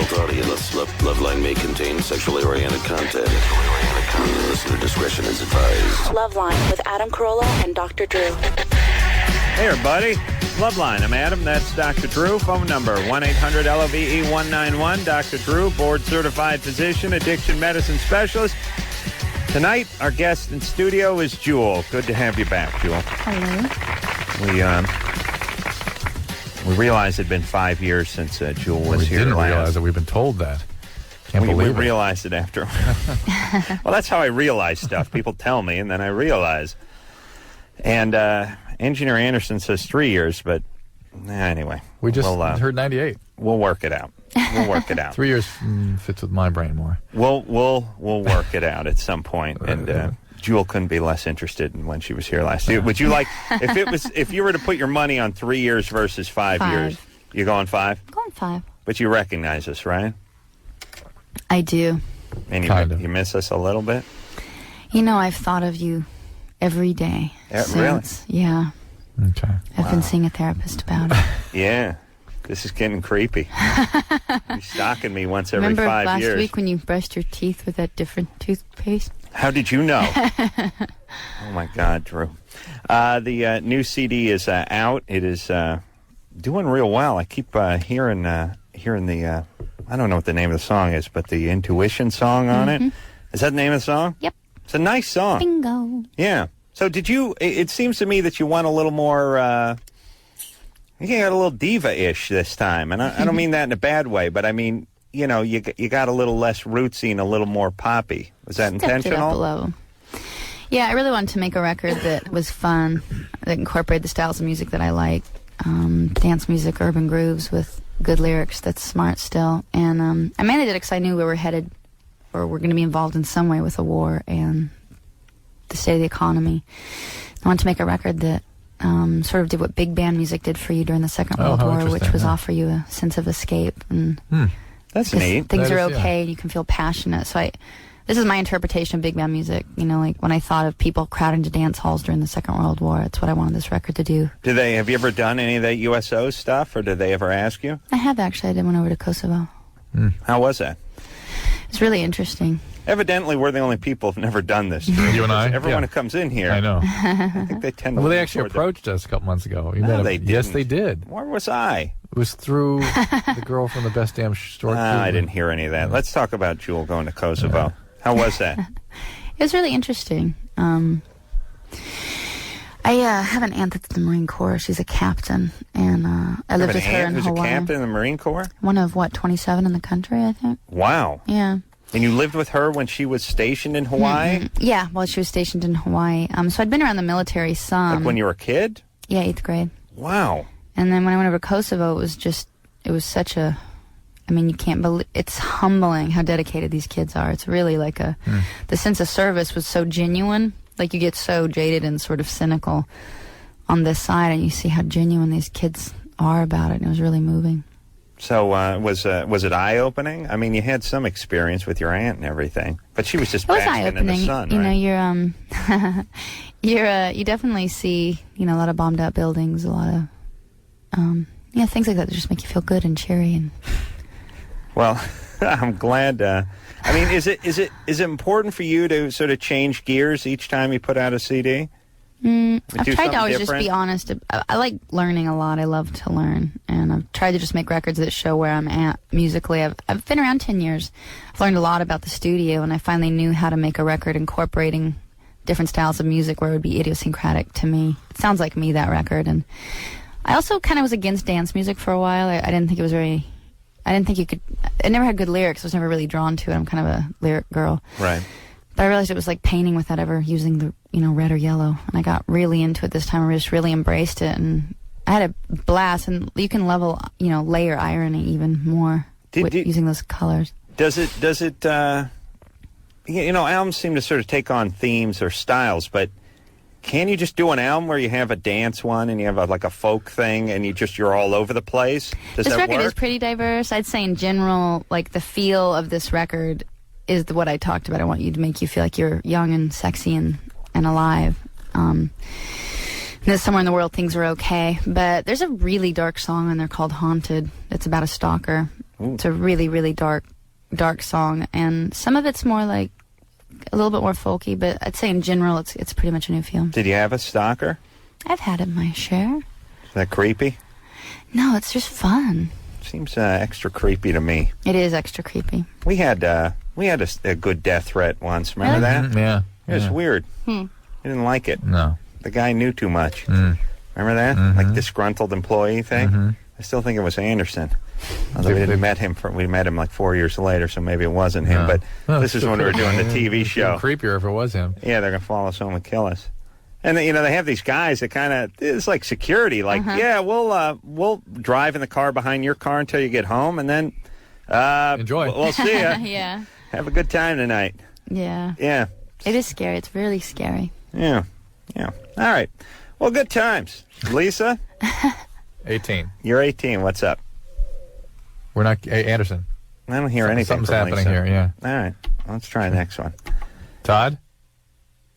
adult audience. Loveline may contain sexually oriented content. Listener discretion is advised. Loveline with Adam Carolla and Dr. Drew. Hey, everybody. Loveline. I'm Adam. That's Dr. Drew. Phone number 1-800-LOVE-191. Dr. Drew, board-certified physician, addiction medicine specialist. Tonight, our guest in studio is Jewel. Good to have you back, Jewel. Hello. We realized it had been 5 years since Jewel was here. We didn't last. realize that. We've been told that. Can't We believe it. realized it after. Well, that's how I realize stuff. People tell me, and then I realize. And Engineer Anderson says 3 years, but anyway. We just heard 98. We'll work it out. 3 years fits with my brain more. We'll work it out at some point. And Jewel couldn't be less interested in when she was here last year. Would you like, if you were to put your money on 3 years versus 5 years, you going 5? Going 5. But you recognize us, right? I do. And you miss us a little bit? You know, I've thought of you every day. Really? Yeah. Okay. I've been seeing a therapist about it. Yeah. This is getting creepy. You're stalking me once every Remember 5 years. last week when you brushed your teeth with that different toothpaste? How did you know? Oh, my God, Drew. The new CD is out. It is doing real well. I keep hearing the, I don't know what the name of the song is, but the Intuition song on it. Is that the name of the song? Yep. It's a nice song. Bingo. Yeah. So it seems to me that you want a little more, you got a little diva-ish this time. And I don't mean that in a bad way, but I mean, you know, you got a little less rootsy and a little more poppy. Was that intentional? Stepped it up a level. Yeah, I really wanted to make a record that was fun, that incorporated the styles of music that I like. Dance music, urban grooves with good lyrics that's smart still. And I mainly did it because I knew we were headed, or we're going to be involved in some way with a war and the state of the economy. I wanted to make a record that sort of did what big band music did for you during the Second World War, which was offer you a sense of escape. And that's neat. Things are okay, and you can feel passionate. So this is my interpretation of big band music. You know, like when I thought of people crowding to dance halls during the Second World War, that's what I wanted this record to do. Have you ever done any of that USO stuff, or did they ever ask you? I have, actually. I did one over to Kosovo. How was that? It's really interesting. Evidently, we're the only people who've never done this. You and I? Everyone who comes in here. I know. I think they tend to... Well, they actually approached us a couple months ago. No, they didn't. Yes, they did. Where was I? It was through the girl from the Best Damn Store. I didn't hear any of that. Let's talk about Jewel going to Kosovo. How was that? It was really interesting. I have an aunt that's in the Marine Corps. She's a captain, and I lived with her in Hawaii. Who's a captain in the Marine Corps? One of, 27 in the country, I think. Wow. Yeah. And you lived with her when she was stationed in Hawaii? Yeah, while she was stationed in Hawaii. So I'd been around the military some. Like when you were a kid? Yeah, 8th grade. Wow. And then when I went over to Kosovo, it was such a, I mean, you can't believe, it's humbling how dedicated these kids are. It's really like the sense of service was so genuine. Like you get so jaded and sort of cynical on this side, and you see how genuine these kids are about it, and it was really moving. So was it eye-opening? I mean, you had some experience with your aunt and everything, but she was just basking in the sun, right? You know, you definitely see, you know, a lot of bombed-out buildings, a lot of, things like that that just make you feel good and cheery. And well, I'm glad. I mean, is it important for you to sort of change gears each time you put out a CD? I've tried to always just be honest. I like learning a lot. I love to learn, and I've tried to just make records that show where I'm at musically. I've been around 10 years. I've learned a lot about the studio, and I finally knew how to make a record incorporating different styles of music where it would be idiosyncratic to me. It sounds like me, that record. And I also kind of was against dance music for a while. I didn't think it was very... I didn't think you could... It never had good lyrics. I was never really drawn to it. I'm kind of a lyric girl. Right. But I realized it was like painting without ever using the, red or yellow. And I got really into it this time. I just really embraced it. And I had a blast. And you can layer irony even more using those colors. Does it, albums seem to sort of take on themes or styles, but can you just do an album where you have a dance one and you have a folk thing and you're all over the place? Does this that record work? is pretty diverse. I'd say in general, like the feel of this record is what I talked about. I want you to make you feel like you're young and sexy and alive. There's somewhere in the world things are okay, but there's a really dark song on there called Haunted. It's about a stalker. It's a really, really dark song, and some of it's more like a little bit more folky, but I'd say in general it's pretty much a new feel. Did you have a stalker? I've had it my share. Is that creepy? No, it's just fun. Seems extra creepy to me. It is extra creepy. We had a good death threat once. Remember that? Mm-hmm. Yeah. It was weird. I didn't like it. No. The guy knew too much. Remember that? Like disgruntled employee thing? I still think it was Anderson. Although we met him like 4 years later, so maybe it wasn't him. But this is when we were doing the TV show. Creepier if it was him. Yeah, they're going to follow us home and kill us. And they have these guys that kind of, it's like security. Like, we'll drive in the car behind your car until you get home, and then enjoy. We'll see ya. Yeah. Have a good time tonight. Yeah. Yeah. It is scary. It's really scary. Yeah. All right. Well, good times. Lisa? 18. You're 18. What's up? We're not... Hey, Anderson. I don't hear anything Something's from happening Lisa. here, yeah. All right. Let's try the next one. Todd?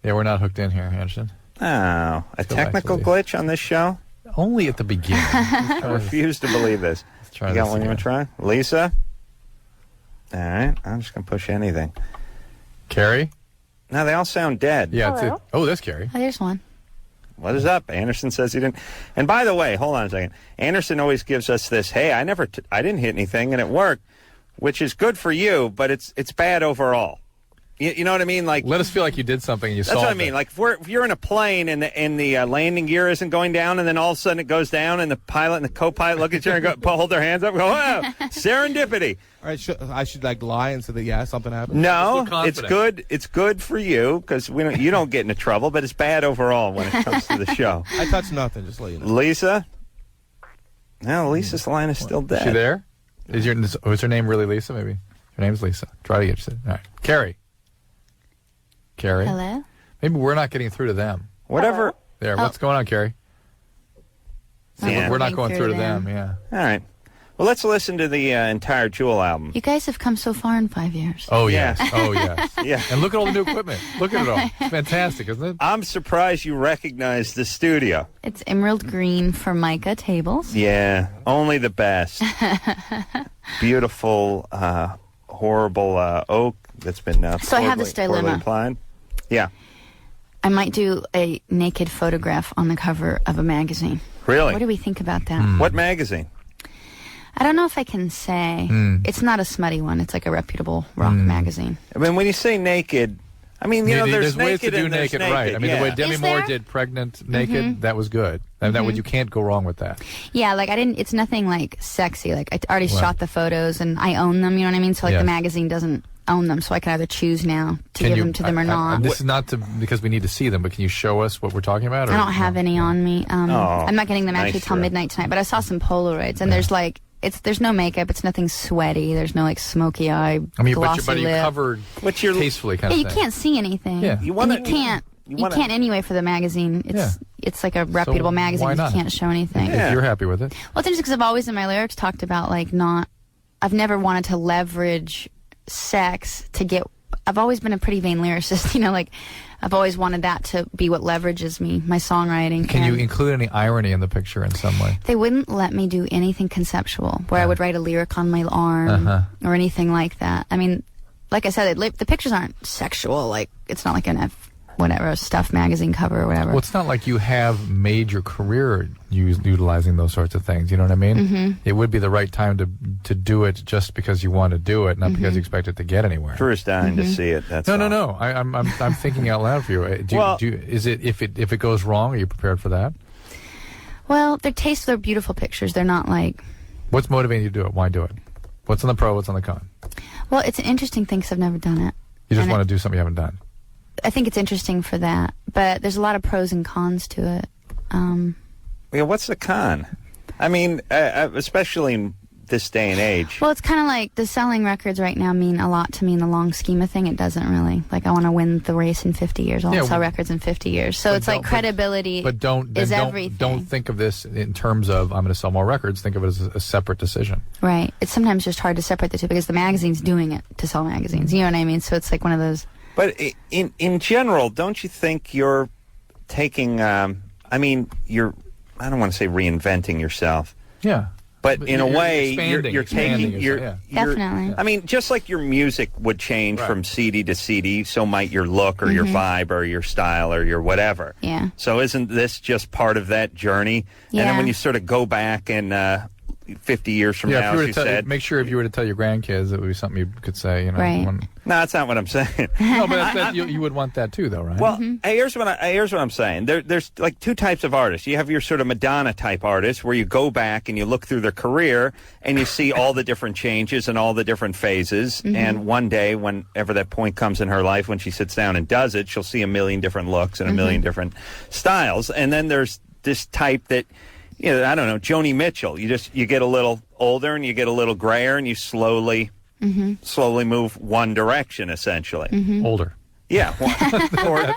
Yeah, we're not hooked in here, Anderson. Oh, a technical glitch on this show? Only at the beginning. I refuse to believe this. Let's try You this got one you want to try? Lisa? All right. I'm just going to push anything. Carrie? No, they all sound dead. Yeah. There's Carrie. Oh, there's one. What is up? Anderson says he didn't. And by the way, hold on a second. Anderson always gives us this, hey, I didn't hit anything and it worked, which is good for you, but it's bad overall. You know what I mean? Like, let us feel like you did something and you solved it. That's what I mean. Like, if you're in a plane and the landing gear isn't going down, and then all of a sudden it goes down, and the pilot and the co-pilot look at each other and hold their hands up and go, wow, serendipity. All right, I should like lie and say that something happened. No, it's good. It's good for you because you don't get into trouble, but it's bad overall when it comes to the show. I touched nothing. Just let you know. Lisa. No, Lisa's line is still dead. Is she there? Is her name really Lisa? Maybe her name's Lisa. Try to get you. All right, Carrie. Hello? Maybe we're not getting through to them. Whatever. Hello? There. What's going on, Carrie? Yeah. We're not going through to them. Yeah. All right. Well, let's listen to the entire Jewel album. You guys have come so far in 5 years. Oh, yes. Oh, yes. Yeah. And look at all the new equipment. Look at it all. It's fantastic, isn't it? I'm surprised you recognize the studio. It's emerald green Formica tables. Yeah. Only the best. Beautiful, horrible oak that's been So I have this dilemma. Applied. Yeah. I might do a naked photograph on the cover of a magazine. Really? What do we think about that? What magazine? I don't know if I can say. It's not a smutty one. It's like a reputable rock magazine. I mean, when you say naked, I mean, there's ways to naked do and there's naked right. I mean, the way Demi Is Moore there? did Pregnant Naked, that was good. And that you can't go wrong with that. Yeah, like it's nothing like sexy. Like I already shot the photos and I own them, you know what I mean? So like the magazine doesn't own them, so I can either choose now to give them to them or not. This is not because we need to see them, but can you show us what we're talking about? I don't have any on me. I'm not getting them actually nice till midnight tonight, but I saw some Polaroids and there's like there's no makeup, it's nothing sweaty, there's no like smoky eye, glossy but you lip. covered tastefully kind of you thing. can't see anything. Yeah. You can't anyway for the magazine. It's like a reputable magazine. Why not? You can't show anything. If you're happy with it. Well, it's interesting because I've always in my lyrics talked about I've never wanted to leverage sex to get. I've always been a pretty vain lyricist, like I've always wanted that to be what leverages me, my songwriting. Can you include any irony in the picture in some way? They wouldn't let me do anything conceptual, where I would write a lyric on my arm or anything like that. I mean, like I said, the pictures aren't sexual. Like it's not like a Stuff magazine cover or whatever. Well, it's not like you have made your career utilizing those sorts of things. You know what I mean? Mm-hmm. It would be the right time to do it just because you want to do it, not because you expect it to get anywhere. Drew's dying to see it. That's no. I'm thinking out loud for you. Is it if it goes wrong? Are you prepared for that? Well, they're beautiful pictures. They're not like. What's motivating you to do it? Why do it? What's on the pro? What's on the con? Well, it's an interesting thing because I've never done it. You just want to do something you haven't done. I think it's interesting for that, but there's a lot of pros and cons to it. Yeah, what's the con? I mean, especially in this day and age. Well, it's kind of like the selling records right now mean a lot to me in the long scheme of thing. It doesn't really. Like, I want to win the race in 50 years. I'll sell records in 50 years. So it's like credibility is everything. Don't think of this in terms of, I'm going to sell more records. Think of it as a separate decision. Right. It's sometimes just hard to separate the two because the magazine's doing it to sell magazines. You know what I mean? So it's like one of those... But in general, don't you think you're taking? I don't want to say reinventing yourself. Yeah. But in a way, you're taking Definitely. I mean, just like your music would change from CD to CD, so might your look or your vibe or your style or your whatever. Yeah. So isn't this just part of that journey? Yeah. And then when you sort of go back and 50 years from now, as you said, make sure if you were to tell your grandkids, it would be something you could say. You know, Right. No, that's not what I'm saying. No, but you would want that too, though, right? Well, here's what I'm saying. There's like two types of artists. You have your sort of Madonna type artists, where you go back and you look through their career and you see all the different changes and all the different phases. And one day, whenever that point comes in her life, when she sits down and does it, she'll see a million different looks and a million different styles. And then there's this type that, you know, I don't know, Joni Mitchell. You get a little older and you get a little grayer and you slowly move one direction, essentially. Older. Yeah, That's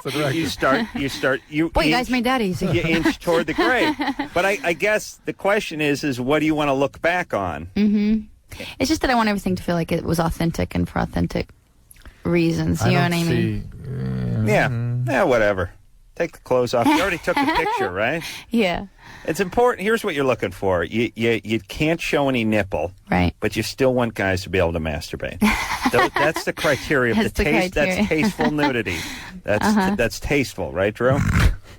the direction. you start. Boy, you guys made that easy. You inch toward the grave. But I guess the question is what do you want to look back on? It's just that I want everything to feel like it was authentic and for authentic reasons. You know what I mean? Yeah, whatever. Take the clothes off. You already took the picture, right? Yeah. It's important. Here's what you're looking for. You can't show any nipple, Right. but you still want guys to be able to masturbate. That's the criteria of That's the the taste. criteria. That's tasteful nudity. That's tasteful, right, Drew?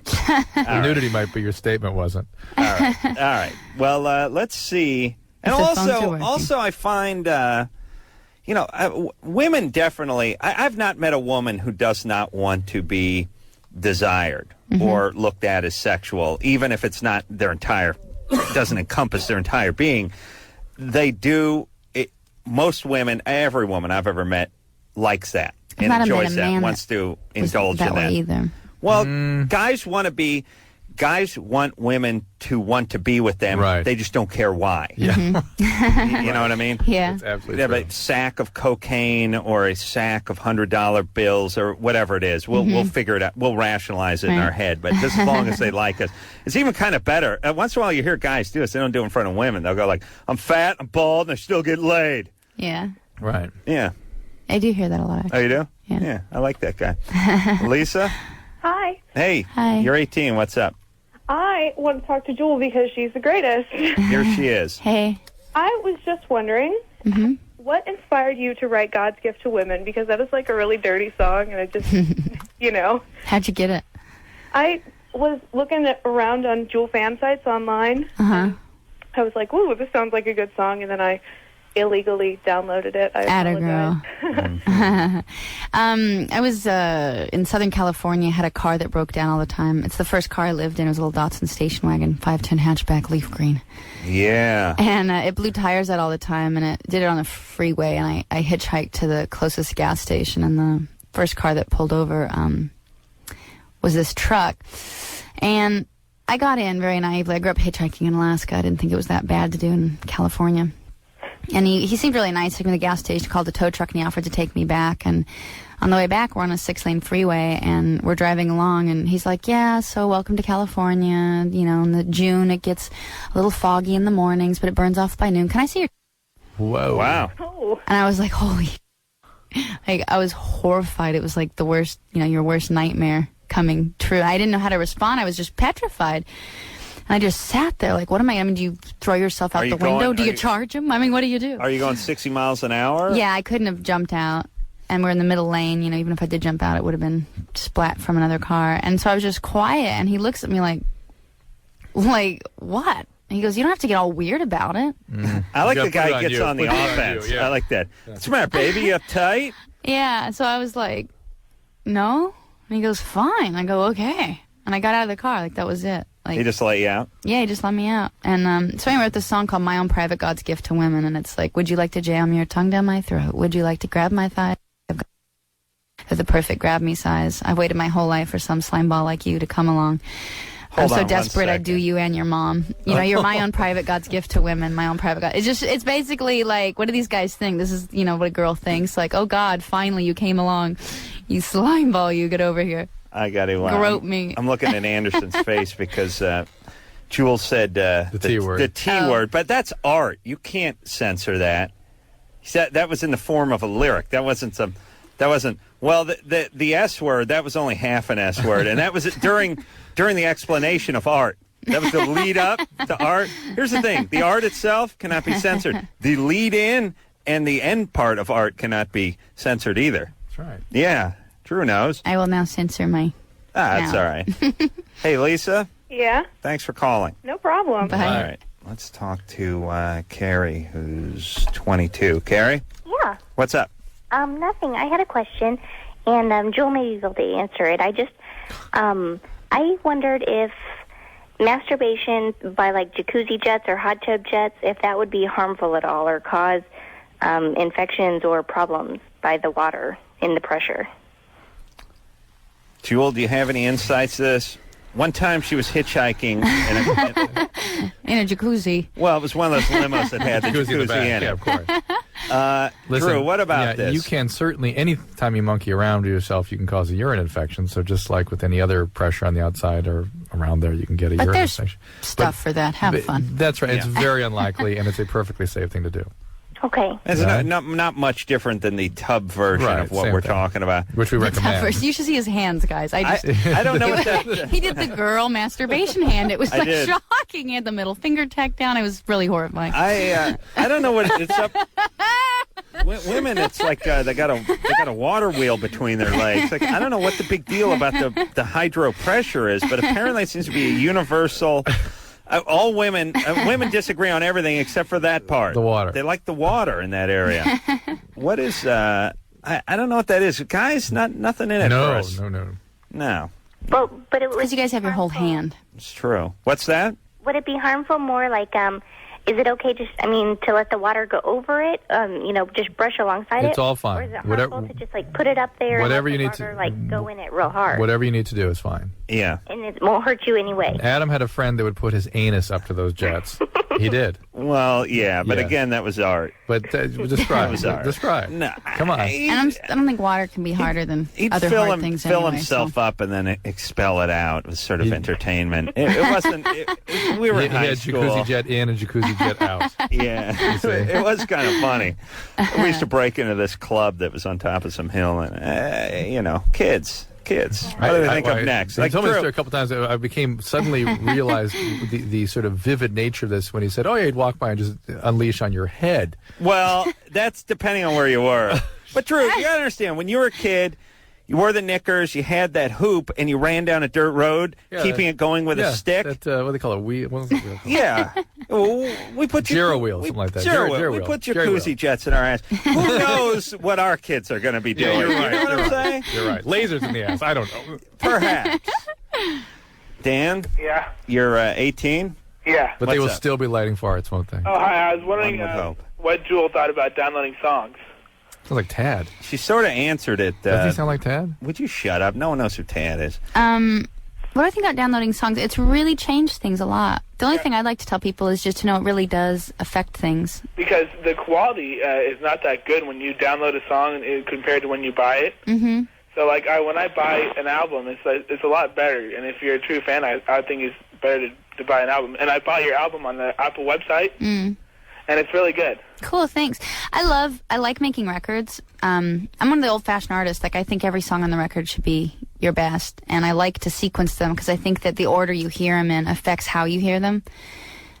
The nudity might be your statement, wasn't? All right. Well, let's see. And If the phones are also, working. I find, women definitely. I've not met a woman who does not want to be desired or looked at as sexual, even if it's not their entire, doesn't encompass their entire being. They do. Most women, every woman I've ever met, likes that and enjoys that, wants to indulge in that. Either. Well, guys want women to want to be with them. Right. They just don't care why. Yeah. You know what I mean? Yeah. That's absolutely They have true. a sack of cocaine or a sack of $100 bills or whatever it is. We'll figure it out. We'll rationalize it in our head. But just as long as they like us. It's even kind of better. Once in a while you hear guys do this. They don't do it in front of women. They'll go like, I'm fat, I'm bald, and I still get laid. Yeah. Right. Yeah. I do hear that a lot. Oh, you do? Yeah. I like that guy. Lisa? Hi. Hey. Hi. You're 18. What's up? I want to talk to Jewel because she's the greatest. Here she is. Hey. I was just wondering, what inspired you to write God's Gift to Women? Because that is like a really dirty song, and I just, How'd you get it? I was looking around on Jewel fan sites online. I was like, ooh, this sounds like a good song, and then I illegally downloaded it. I Atta girl. I was in Southern California, had a car that broke down all the time. It's the first car I lived in. It was a little Datsun station wagon, 5'10" hatchback, leaf green. Yeah. And it blew tires out all the time, and it did it on the freeway, and I hitchhiked to the closest gas station, and the first car that pulled over was this truck. And I got in very naively. I grew up hitchhiking in Alaska. I didn't think it was that bad to do in California. And he seemed really nice. Took me to the gas station, called the tow truck, and he offered to take me back. And on the way back, we're on a 6-lane freeway, and we're driving along, and he's like, yeah, so welcome to California. You know, in the June, it gets a little foggy in the mornings, but it burns off by noon. Can I see your... Whoa. Wow. Oh. And I was like, holy... Like, I was horrified. It was like the worst, your worst nightmare coming true. I didn't know how to respond. I was just petrified. And I just sat there like, what am I? I mean, do you throw yourself out the window? Do you charge him? I mean, what do you do? Are you going 60 miles an hour? Yeah, I couldn't have jumped out. And we're in the middle lane. Even if I did jump out, it would have been splat from another car. And so I was just quiet. And he looks at me like what? And he goes, you don't have to get all weird about it. I like You the gotta guy put it gets on on you. the Put it on offense. you, yeah. I like that. What's the matter, baby? You uptight? Yeah, so I was like, no. And he goes, fine. I go, okay. And I got out of the car. Like, that was it. Like, He just let you out? yeah, he just let me out. And so I wrote this song called My Own Private God's Gift to Women. And it's like, would you like to jam your tongue down my throat? Would you like to grab my thigh? They're the perfect grab me size. I've waited my whole life for some slime ball like you to come along. I'm Hold on so one desperate I'd do second. you and your mom. You're my own private God's gift to women, my own private God. It's basically like, what do these guys think? This is, what a girl thinks. Like, oh God, finally you came along. You slime ball, you get over here. I got to Grope me. I'm looking at Anderson's face because Jewel said the T word. The T word, but that's art. You can't censor that. He said that was in the form of a lyric. That wasn't well, the S word, that was only half an S word, and that was during the explanation of art. That was the lead up to art. Here's the thing. The art itself cannot be censored. The lead in and the end part of art cannot be censored either. That's right. Yeah. Drew knows. I will now censor my... That's all right. Hey, Lisa. Yeah? Thanks for calling. No problem. Bye. All right. Let's talk to Carrie, who's 22. Carrie? Yeah. What's up? Nothing. I had a question, and Joel may be able to answer it. I wondered if masturbation by like jacuzzi jets or hot tub jets, if that would be harmful at all or cause infections or problems by the water in the pressure. Jewel, do you have any insights to this? One time she was hitchhiking in a jacuzzi. Well, it was one of those limos that had the jacuzzi in it. Yeah, of course. Listen, Drew, what about this? You can certainly, any time you monkey around with yourself, you can cause a urine infection. So just like with any other pressure on the outside or around there, you can get a urine infection. Stuff for that. Have fun. That's right. Yeah. It's very unlikely, and it's a perfectly safe thing to do. Okay. It's not much different than the tub version of what we're talking about. Which we recommend. You should see his hands, guys. I don't know what that... He did the girl masturbation hand. It was like shocking. He had the middle finger tacked down. It was really horrifying. I don't know what it's up... Women, it's like they got a water wheel between their legs. Like, I don't know what the big deal about the hydro pressure is, but apparently it seems to be a universal... all women disagree on everything except for that part. The water. They like the water in that area. What is... I don't know what that is. Guys, nothing in it for us. No. But it was... Because you guys have your whole hand. It's true. What's that? Would it be harmful more like... is it okay to let the water go over it? Just brush alongside it? It's all fine. Or is it harmful to just put it up there and let the water go in it real hard? Whatever you need to do is fine. Yeah. And it won't hurt you anyway. Adam had a friend that would put his anus up to those jets. He did. Well, yeah, but again, that was art. But describe. Describe. No, come on. And I don't think water can be harder than other hard things fill anyway. Himself up and then expel it out. It was sort of entertainment. It wasn't... we were in high school. He had jacuzzi jet in and jacuzzi jet out. Yeah. It was kind of funny. We used to break into this club that was on top of some hill and, kids. What do they think of next? He told me this story a couple times. I became suddenly realized the sort of vivid nature of this when he said, "Oh, yeah, he'd walk by and just unleash on your head." Well, that's depending on where you were. But Drew, you gotta understand, when you were a kid, you wore the knickers, you had that hoop, and you ran down a dirt road, keeping it going with a stick. What do they call it? Wheel? Yeah. We put Gyro wheel, something like that. Gyro wheel. We put jacuzzi jets in our ass. Who knows what our kids are going to be doing? Yeah, you're right. You know what I'm saying? You're right. Lasers in the ass. I don't know. Perhaps. Dan? Yeah. You're 18? Yeah. But they will still be lighting farts, won't they? Oh, hi. I was wondering what Jewel thought about downloading songs. Sounds like Tad. She sort of answered it. Does he sound like Tad? Would you shut up? No one knows who Tad is. What I think about downloading songs, it's really changed things a lot. The only thing I'd like to tell people is just to know it really does affect things. Because the quality is not that good when you download a song compared to when you buy it. Mm-hmm. So, when I buy an album, it's a lot better. And if you're a true fan, I think it's better to buy an album. And I bought your album on the Apple website, and it's really good. Cool, thanks. I like making records. I'm one of the old-fashioned artists. I think every song on the record should be your best, and I like to sequence them because I think that the order you hear them in affects how you hear them.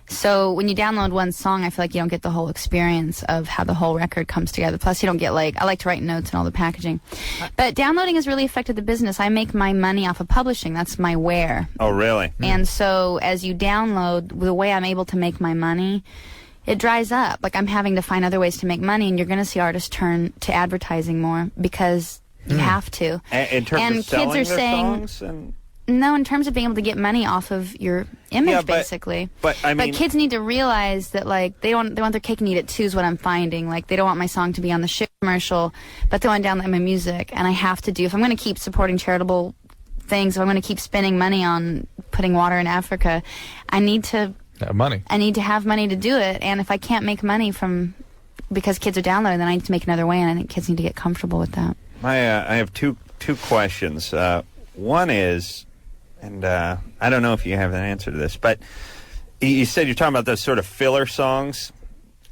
So when you download one song, I feel like you don't get the whole experience of how the whole record comes together. Plus, you don't get I like to write notes and all the packaging. But downloading has really affected the business. I make my money off of publishing. That's my where. Oh, really? And so as you download, the way I'm able to make my money, it dries up. I'm having to find other ways to make money, and you're going to see artists turn to advertising more because you have to. In terms of selling kids are saying, songs? No, in terms of being able to get money off of your image, basically. But kids need to realize that they want their cake and eat it too. Is what I'm finding. They don't want my song to be on the shit commercial, but they want to download my music, and I have to do. If I'm going to keep supporting charitable things, if I'm going to keep spending money on putting water in Africa, I need to. Money. I need to have money to do it, and if I can't make money because kids are downloading, then I need to make another way, and I think kids need to get comfortable with that. I have two questions. One is, and I don't know if you have an answer to this, but you said you're talking about those sort of filler songs,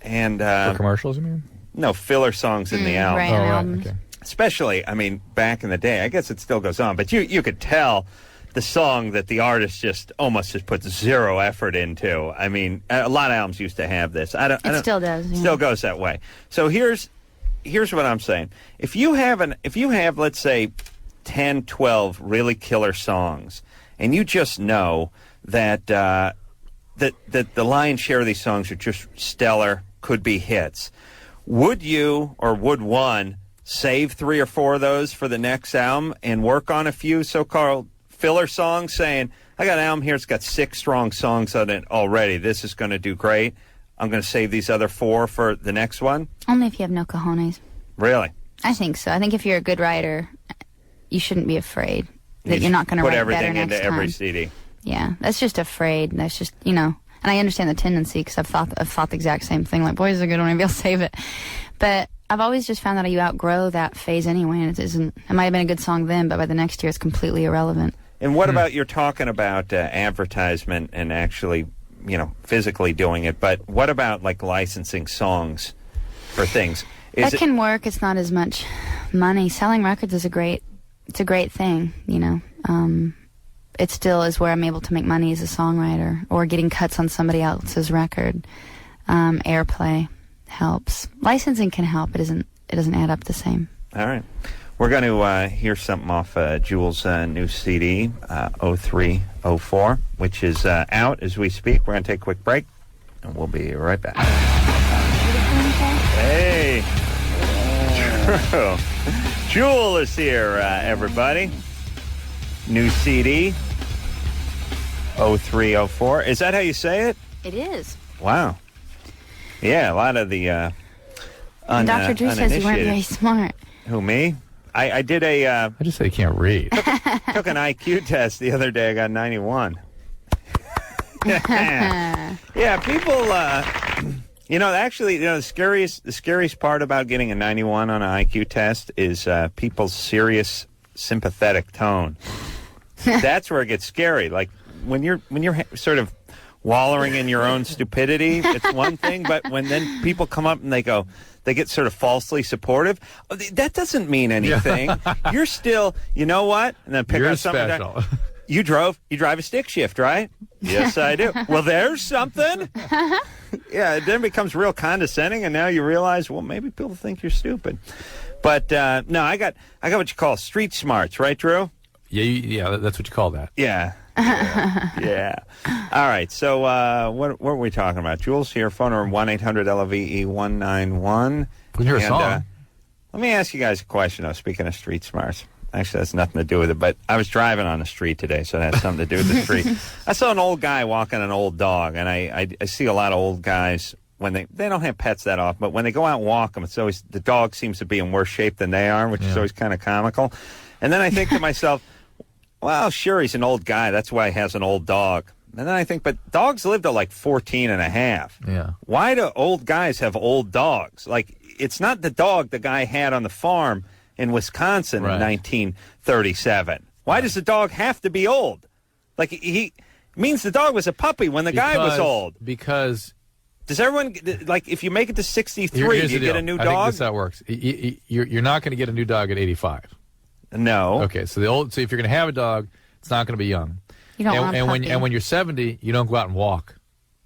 and for commercials, you mean? No, filler songs in the album. Right, right. Okay. Especially, back in the day. I guess it still goes on, but you could tell the song that the artist just almost just puts zero effort into. I mean, a lot of albums used to have this. I don't. Still does. Yeah. Still goes that way. So here's what I'm saying. If you have, let's say, 10, 12 really killer songs, and you just know that that the lion's share of these songs are just stellar, could be hits, would you or would one save 3 or 4 of those for the next album and work on a few so-called filler songs, saying, I got an album here, it's got 6 strong songs on it already. This is going to do great. I'm going to save these other 4 for the next one? Only if you have no cojones. Really? I think so. I think if you're a good writer, you shouldn't be afraid that you're not going to write better next time. Put everything into every CD. Yeah, that's just afraid. That's just, and I understand the tendency because I've thought the exact same thing. Like, boy, this is a good one, maybe I'll save it. But I've always just found that you outgrow that phase anyway, and it might have been a good song then, but by the next year it's completely irrelevant. And what about, you're talking about advertisement and actually, physically doing it, but what about like licensing songs for things? That can work. It's not as much money. Selling records is a great thing, It still is where I'm able to make money as a songwriter, or getting cuts on somebody else's record. Airplay helps. Licensing can help. It doesn't add up the same. All right. We're going to hear something off Jewel's new CD, 0304, which is out as we speak. We're going to take a quick break, and we'll be right back. Hey. Jewel is here, everybody. New CD, 0304. Is that how you say it? It is. Wow. Yeah, a lot of the Dr. Drew says you weren't very smart. Who, me? I did a... I just say you can't read. Took an IQ test the other day. I got 91. Yeah, people... actually, the scariest part about getting a 91 on an IQ test is people's serious, sympathetic tone. That's where it gets scary. Like, when you're sort of wallowing in your own stupidity, it's one thing, but when then people come up and they get sort of falsely supportive, that doesn't mean anything. You're still, you know what? And then pick up something. Special. You drive a stick shift, right? Yes, I do. Well, there's something. Yeah, it then becomes real condescending, and now you realize, well, maybe people think you're stupid. But no, I got what you call street smarts, right, Drew? Yeah, that's what you call that. Yeah. Yeah. All right. So what were we talking about? Jules here. Phone number 1-800-LOVE-191. We can hear a song. Let me ask you guys a question, though, speaking of street smarts. Actually, that's nothing to do with it, but I was driving on the street today, so that has something to do with the street. I saw an old guy walking an old dog, and I see a lot of old guys when they don't have pets that often, but when they go out and walk them, it's always the dog seems to be in worse shape than they are, which is always kind of comical. And then I think to myself, well, sure, he's an old guy. That's why he has an old dog. And then I think, but dogs live to like 14 and a half. Yeah. Why do old guys have old dogs? Like, it's not the dog the guy had on the farm in Wisconsin in 1937. Why does the dog have to be old? Like, he means the dog was a puppy when the guy was old. Because... Does everyone, like, if you make it to 63, do you get a new dog? I think this is how it works. You're not going to get a new dog at 85. No. Okay, so if you're going to have a dog, it's not going to be young. You don't want a puppy. When you're 70, you don't go out and walk.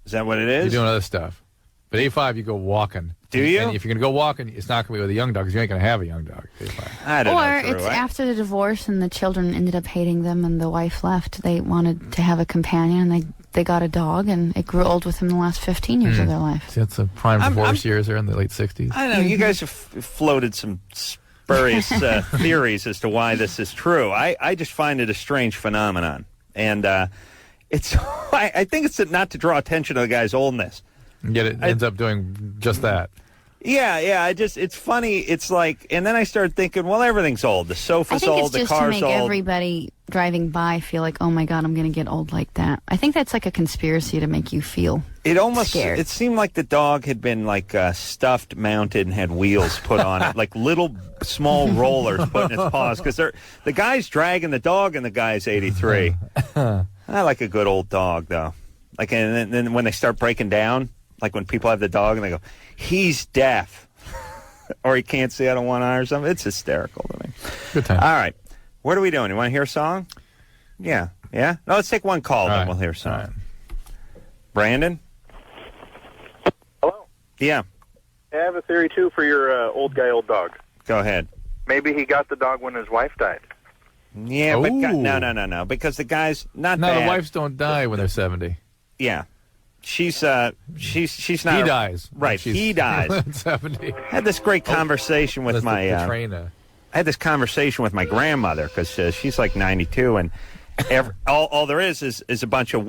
Is that what it is? You're doing other stuff. But 85, you go walking. Do you? And if you're going to go walking, it's not going to be with a young dog because you ain't going to have a young dog at 85. I don't know. Or it's after the divorce and the children ended up hating them and the wife left. They wanted to have a companion and they got a dog and it grew old with them in the last 15 years of their life. See, that's the prime divorce years there in the late 60s. I don't know. You guys have floated some spurious theories as to why this is true. I just find it a strange phenomenon. And I think it's not to draw attention to the guy's oldness. And yet it ends up doing just that. Yeah. It's funny. It's like, and then I started thinking, well, everything's old. The sofa's old, the car's old. I think it's just to make everybody driving by feel like, oh my God, I'm going to get old like that. I think that's like a conspiracy to make you feel scared. It seemed like the dog had been like stuffed, mounted, and had wheels put on it, like little small rollers put in its paws. Because the guy's dragging the dog, and the guy's 83. I like a good old dog, though. Like, and then when they start breaking down. Like when people have the dog and they go, he's deaf. Or he can't see out of one eye or something. It's hysterical to me. Good time. All right. What are we doing? You want to hear a song? Yeah. Yeah? No, let's take one call, then right. we'll hear some. All right. Brandon? Hello. Yeah. I have a theory, too, for your old guy, old dog. Go ahead. Maybe he got the dog when his wife died. Yeah, but no. Because the guy's not No, bad. the wives don't die when they're 70. Yeah. She's not... He dies. Right, he dies. 70. I had this great conversation with my... I had this conversation with my grandmother because she's like 92, and all there is a bunch of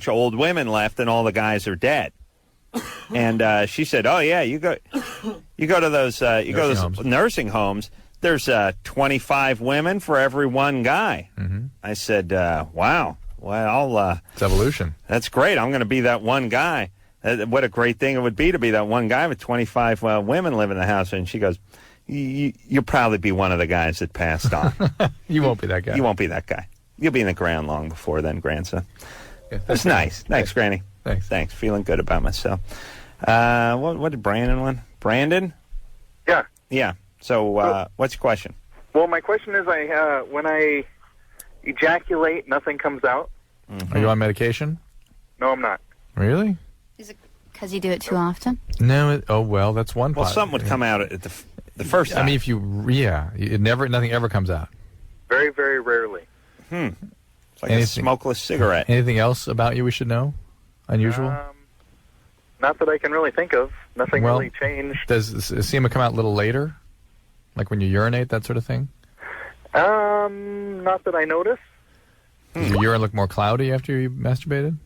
old women left, and all the guys are dead. And she said, "Oh yeah, you go to those nursing homes. There's 25 women for every one guy." Mm-hmm. I said, "Wow, well, it's evolution. That's great. I'm going to be that one guy. What a great thing it would be to be that one guy with 25 women living in the house." And she goes, You'll probably be one of the guys that passed on. You won't be that guy. You won't be that guy. You'll be in the ground long before then, grandson. Yeah, that's nice. Thanks, Granny. Thanks. Feeling good about myself. What did Brandon want? Brandon? Yeah. Yeah. So, what's your question? Well, my question is, when I ejaculate, nothing comes out. Are you on medication? No, I'm not. Really? Is it because you do it too often? No. Well, that's one. Well, something would come out at the first time. I mean, nothing ever comes out. Very, very rarely. It's like a smokeless cigarette. Anything else about you we should know? Unusual? Not that I can really think of. Nothing really changed. Does semen come out a little later? Like when you urinate, that sort of thing? Not that I notice. Does your urine look more cloudy after you masturbated?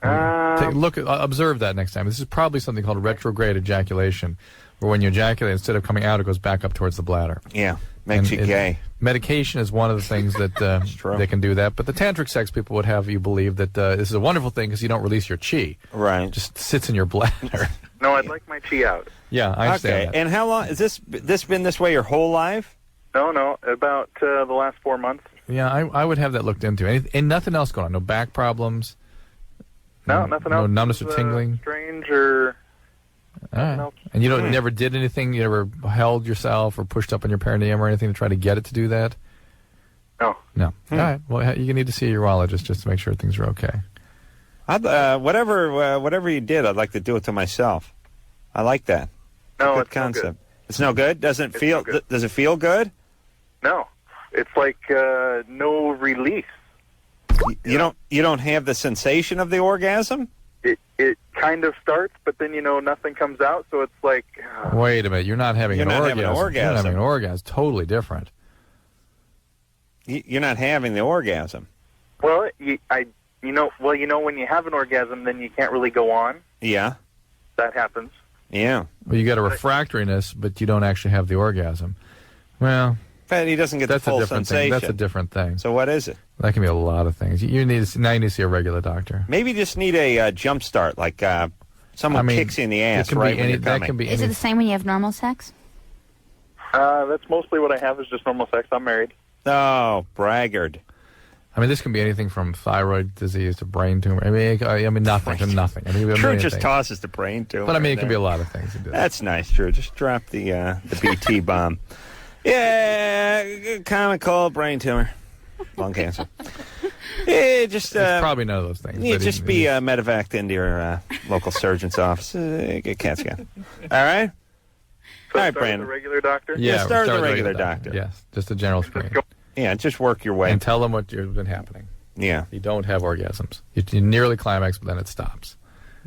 Observe that next time. This is probably something called retrograde ejaculation, where when you ejaculate, instead of coming out, it goes back up towards the bladder. Yeah, makes you gay. Medication is one of the things that they can do that. But the tantric sex people would have you believe that this is a wonderful thing because you don't release your chi. Right. It just sits in your bladder. No, I'd like my chi out. Yeah, I understand that. And how long has this been this way your whole life? No, about the last 4 months. Yeah, I would have that looked into. And nothing else going on? No back problems? No, nothing else. No numbness or tingling? Strange or... All right. And you never did anything? You never held yourself or pushed up on your perineum or anything to try to get it to do that? No. All right. Well, you need to see a urologist just to make sure things are okay. Whatever you did, I'd like to do it to myself. I like that. No, good concept. It's no good? Does it feel good? No. It's like no release. You don't have the sensation of the orgasm? It kind of starts, but then nothing comes out, so it's like... Wait a minute, you're not having an orgasm. You're not having an orgasm. Totally different. You're not having the orgasm. Well, when you have an orgasm, then you can't really go on. Yeah. That happens. Yeah. Well, you got a refractoriness, but you don't actually have the orgasm. Well... But he doesn't get the full sensation. That's a different thing. So what is it? That can be a lot of things. You need to see a regular doctor. Maybe you just need a jump start, like someone kicks you in the ass right when you're coming. Is it the same when you have normal sex? That's mostly what I have is just normal sex. I'm married. Oh, braggart. I mean, this can be anything from thyroid disease to brain tumor. I mean nothing to nothing. Drew just tosses the brain tumor. But I mean, it can be a lot of things. That's nice, Drew. Just drop the BT bomb. Yeah, common cold, brain tumor, lung cancer. Yeah, just it's probably none of those things. Yeah, just be medevaced into your local surgeon's office. Get CAT scan. All right. So all right, Brandon. The regular doctor. Yeah, start with the regular doctor. Yes, just a general screen. Yeah, just work your way and tell them what's been happening. Yeah, you don't have orgasms. You nearly climax, but then it stops.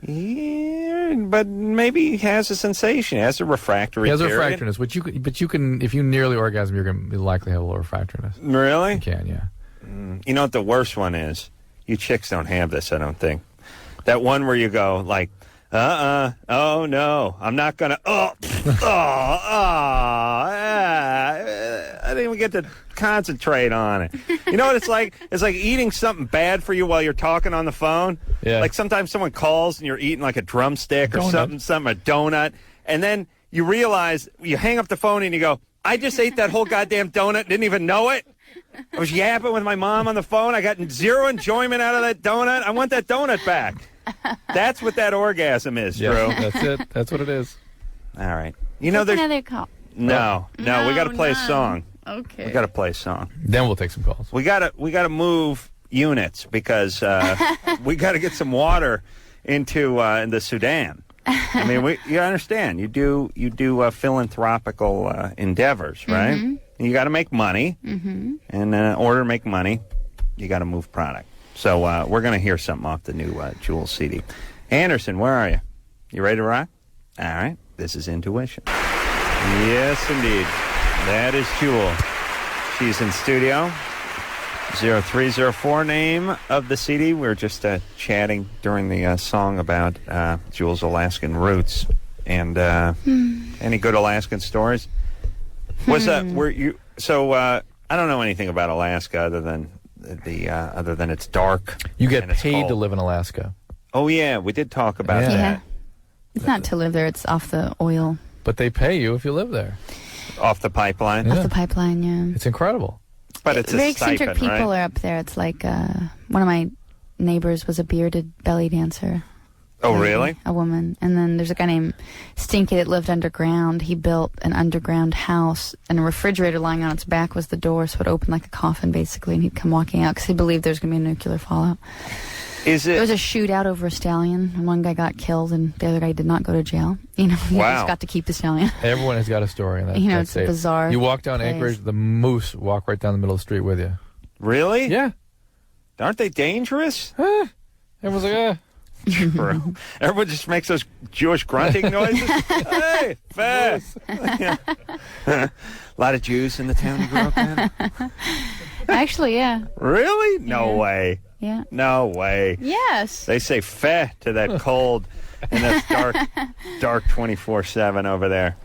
Yeah, but maybe he has a sensation. He has a refractory period. He has a refractoriness, but you can, if you nearly orgasm, you're going to likely have a little refractoriness. Really? You can, yeah. You know what the worst one is? You chicks don't have this, I don't think. That one where you go like, oh no, I'm not gonna, I didn't even get to concentrate on it. You know what it's like? It's like eating something bad for you while you're talking on the phone. Yeah. Like sometimes someone calls and you're eating like a drumstick or something, a donut, and then you realize, you hang up the phone and you go, I just ate that whole goddamn donut, didn't even know it. I was yapping with my mom on the phone. I got zero enjoyment out of that donut. I want that donut back. That's what that orgasm is, Drew. That's it. That's what it is. All right. You know, there's another call. No, we got to play a song. Okay. We got to play a song. Then we'll take some calls. We got to move units because we got to get some water into the Sudan. I mean, you understand? You do philanthropical endeavors, right? Mm-hmm. You got to make money, and in order to make money, you got to move product. So we're going to hear something off the new Jewel CD. Anderson, where are you? You ready to rock? All right. This is Intuition. Yes, indeed. That is Jewel. She's in studio. 0304 name of the CD. We were just chatting during the song about Jewel's Alaskan roots. And any good Alaskan stories? Were you? So I don't know anything about Alaska other than it's dark. You get paid paid to live in Alaska. Oh yeah, we did talk about that. Yeah. It's not to live there. It's off the oil. But they pay you if you live there. Off the pipeline? Off the pipeline, yeah. It's incredible. But it's very a stipend, eccentric people right? are up there. It's like one of my neighbors was a bearded belly dancer. Oh, really? A woman. And then there's a guy named Stinky that lived underground. He built an underground house, and a refrigerator lying on its back was the door, so it opened like a coffin, basically, and he'd come walking out because he believed there was going to be a nuclear fallout. There was a shootout over a stallion, and one guy got killed, and the other guy did not go to jail. You know, he just got to keep the stallion. Everyone has got a story in that. You know, it's a bizarre. You walk down place. Anchorage, the moose walk right down the middle of the street with you. Really? Yeah. Aren't they dangerous? Everyone's like, True. Everyone just makes those Jewish grunting noises. Hey, fast. A lot of Jews in the town you grew up in? Actually, yeah. Really? No way. Yeah. No way. Yes. They say "feh" to that cold and that dark 24/7 over there.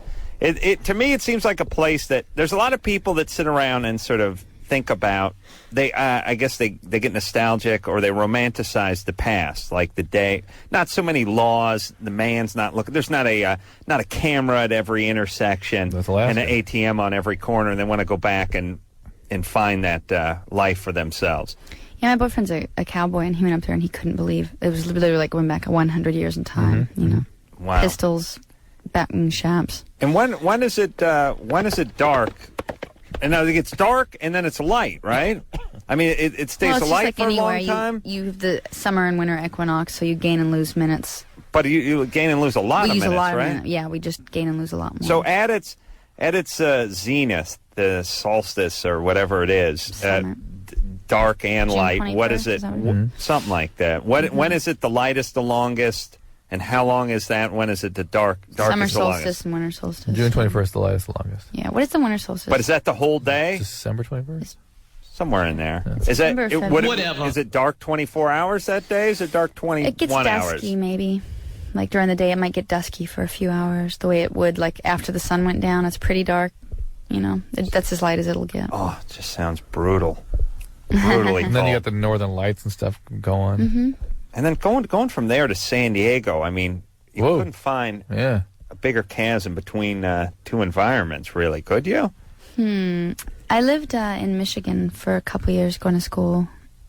To me, it seems like a place that there's a lot of people that sit around and sort of think about. I guess they get nostalgic or they romanticize the past, like the day. Not so many laws. The man's not looking. There's not a camera at every intersection and an ATM on every corner, and they want to go back and find that life for themselves. Yeah, my boyfriend's a cowboy, and he went up there and he couldn't believe it was literally like going back 100 years in time. You know, wow. Pistols, backing shops. And when is it dark? And now it gets dark and then it's light, right? I mean, it stays light for a long time. You have the summer and winter equinox, so you gain and lose minutes. But you gain and lose a lot of minutes, right? Yeah, we just gain and lose a lot more. So at its zenith, the solstice or whatever it is, dark and June light. 21st, What is it? Something like that. When is it the lightest, the longest, and how long is that? When is it the darkest, Summer the longest? solstice and winter solstice. June 21st, the lightest, the longest. Yeah. What is the winter solstice? But is that the whole day? December 21st. Somewhere in there. Yeah. Is that Whatever. Is it dark 24 hours that day? Is it dark 21 hours? It gets dusky, maybe. Like during the day, it might get dusky for a few hours. The way it would, like after the sun went down, it's pretty dark. You know, that's as light as it'll get. Oh, it just sounds brutal. Brutally And then you cold. got the northern lights and stuff going. And then going from there to San Diego, I mean, you couldn't find a bigger chasm between two environments, really, could you? I lived in Michigan for a couple years going to school,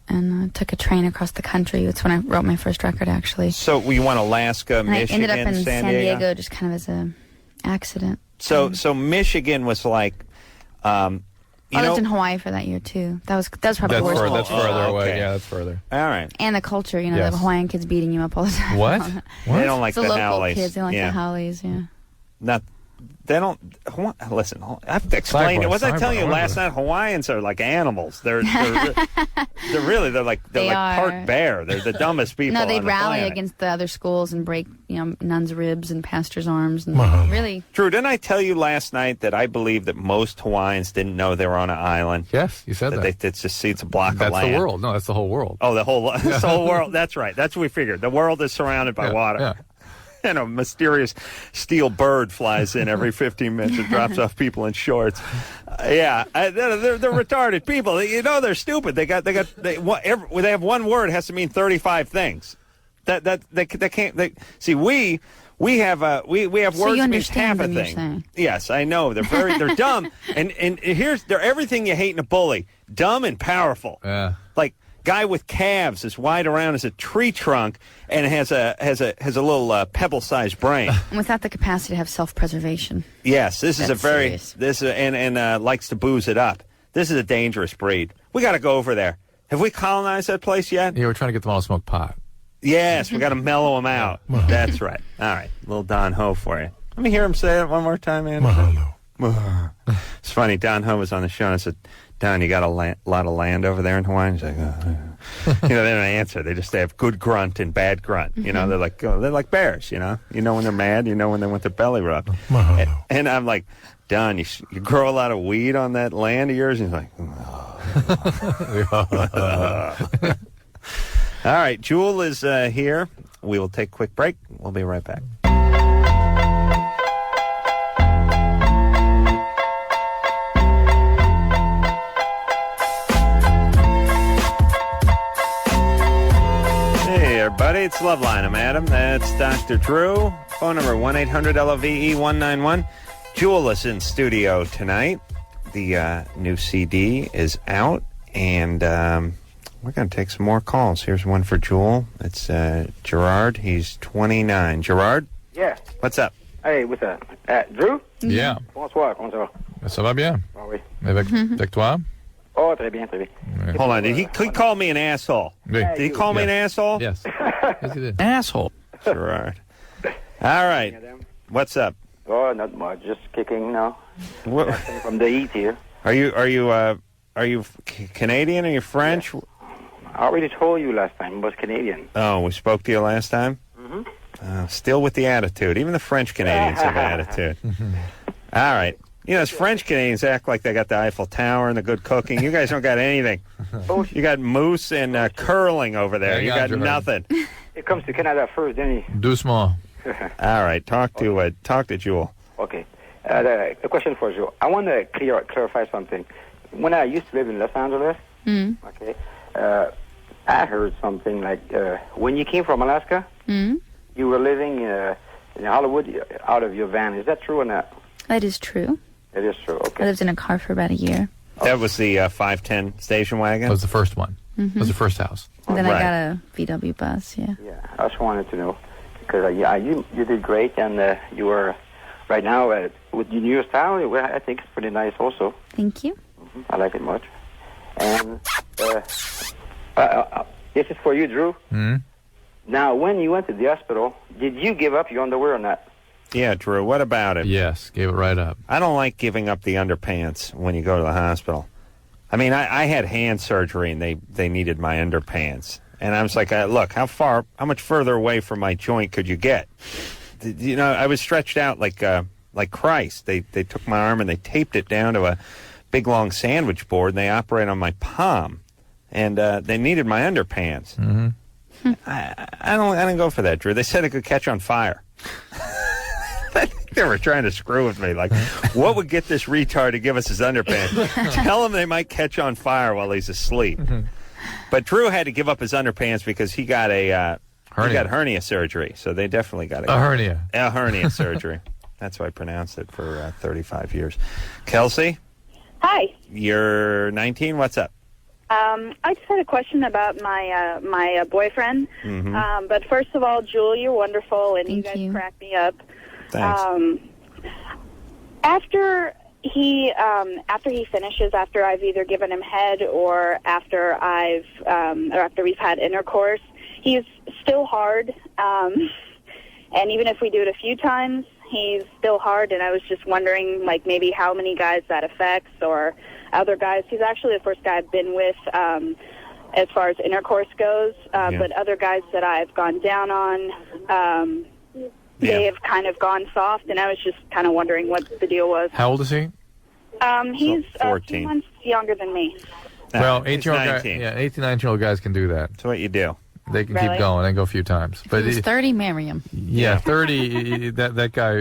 and took a train across the country. That's when I wrote my first record, actually. So you went Alaska, And Michigan, I ended up in San Diego just kind of as a accident. So Michigan was like, I lived in Hawaii for that year too. That was probably the worst. That's culture. further away. Yeah, that's further. All right. And the culture, you know, Yes. the Hawaiian kids beating you up all the time. What? They don't like It's the the local howlies. kids. They like yeah. the howlies. Yeah. Not. They don't. Listen, I have to explain Sidebar, it. Was I telling you sidebar, last night? Hawaiians are like animals. They're like They part are. bear. They're the dumbest people. No, they'd on the rally planet. against the other schools and break, nuns' ribs and pastors' arms. And really. Drew, didn't I tell you last night that I believe that most Hawaiians didn't know they were on an island? Yes, you said that. It's a block That's of land. the world. No, that's the whole world. Oh, the whole world. That's right. That's what we figured. The world is surrounded by water. Yeah. And a mysterious steel bird flies in every 15 minutes and drops off people in shorts. They're retarded people. They're stupid. They have one word has to mean 35 things. They can't. See, we have words So you that means half understand a what you're thing. saying. Yes, I know. They're dumb. And they're everything you hate in a bully. Dumb and powerful. Yeah. Like Guy with calves as wide around as a tree trunk and has a little pebble-sized brain. And without the capacity to have self-preservation. Yes, this is a very serious. and likes to booze it up. This is a dangerous breed. We got to go over there. Have we colonized that place yet? Yeah, we're trying to get them all to smoke pot. Yes, we got to mellow them out. That's right. All right, little Don Ho for you. Let me hear him say it one more time, man. Mahalo. It's funny. Don Ho was on the show and I said, Don, you got a lot of land over there in Hawaii? He's like, they don't answer. They have good grunt and bad grunt. You know, they're like bears. You know when they're mad. You know when they want their belly rubbed. And I'm like, Don, you grow a lot of weed on that land of yours? And he's like, all right, Jewel is here. We will take a quick break. We'll be right back. Hey, everybody, it's Loveline. I'm Adam. That's Dr. Drew. Phone number 1-800-LOVE-191. Jewel is in studio tonight. The new CD is out, and we're going to take some more calls. Here's one for Jewel. It's Gerard. He's 29. Gerard? Yeah. What's up? Hey, what's up? Drew? Yeah. Bonsoir, comment ça va? Ça va bien. Ah oui. Avec toi? Oh, très bien, très bien. Hold on. Did he call me an asshole? Did he call me an asshole? Yes. Yes, he did. Asshole. Gerard. All right. What's up? Oh, not much. Just kicking now. What? From the heat here. Are you Canadian? Are you French? I already told you last time I was Canadian. Oh, we spoke to you last time? Mm-hmm. Still with the attitude. Even the French Canadians have attitude. All right. You know, as French Canadians act like they got the Eiffel Tower and the good cooking. You guys don't got anything. You got moose and curling over there. You got nothing. It comes to Canada first, then Doucement. All right. Talk to Jewel. Okay. A question for Joe. I want to clarify something. When I used to live in Los Angeles, okay, I heard something like when you came from Alaska, you were living in Hollywood out of your van. Is that true or not? That is true. It is true, okay. I lived in a car for about a year. That was the 510 station wagon? That was the first one. That was the first house. And then I got a VW bus, yeah. Yeah, I just wanted to know. Because you did great, and you are right now with your new style. I think it's pretty nice also. Thank you. I like it much. And this is for you, Drew. Now, when you went to the hospital, did you give up your underwear or not? Yeah, Drew, what about it? Yes, gave it right up. I don't like giving up the underpants when you go to the hospital. I mean, I had hand surgery, and they needed my underpants. And I was like, look, how much further away from my joint could you get? You know, I was stretched out like Christ. They took my arm and they taped it down to a big, long sandwich board, and they operate on my palm. And they needed my underpants. I don't go for that, Drew. They said it could catch on fire. I think they were trying to screw with me. Like, what would get this retard to give us his underpants? Tell him they might catch on fire while he's asleep. But Drew had to give up his underpants because he got hernia surgery. So they definitely got a hernia. A hernia surgery. That's why I pronounced it for 35 years. Kelsey? Hi. You're 19. What's up? I just had a question about my boyfriend. But first of all, Jewel, you're wonderful, and you guys crack me up. Thanks. After he finishes, after I've either given him head or after we've had intercourse, he's still hard. And even if we do it a few times, he's still hard. And I was just wondering, like, maybe how many guys that affects or other guys. He's actually the first guy I've been with as far as intercourse goes. But other guys that I've gone down on, they have kind of gone soft. And I was just kind of wondering what the deal was. How old is he? He's 14. a few months younger than me. Well, 19-year-old guys can do that. That's what you do. They can Really? keep going and go a few times. But He's 30, marry him. Yeah, 30. that guy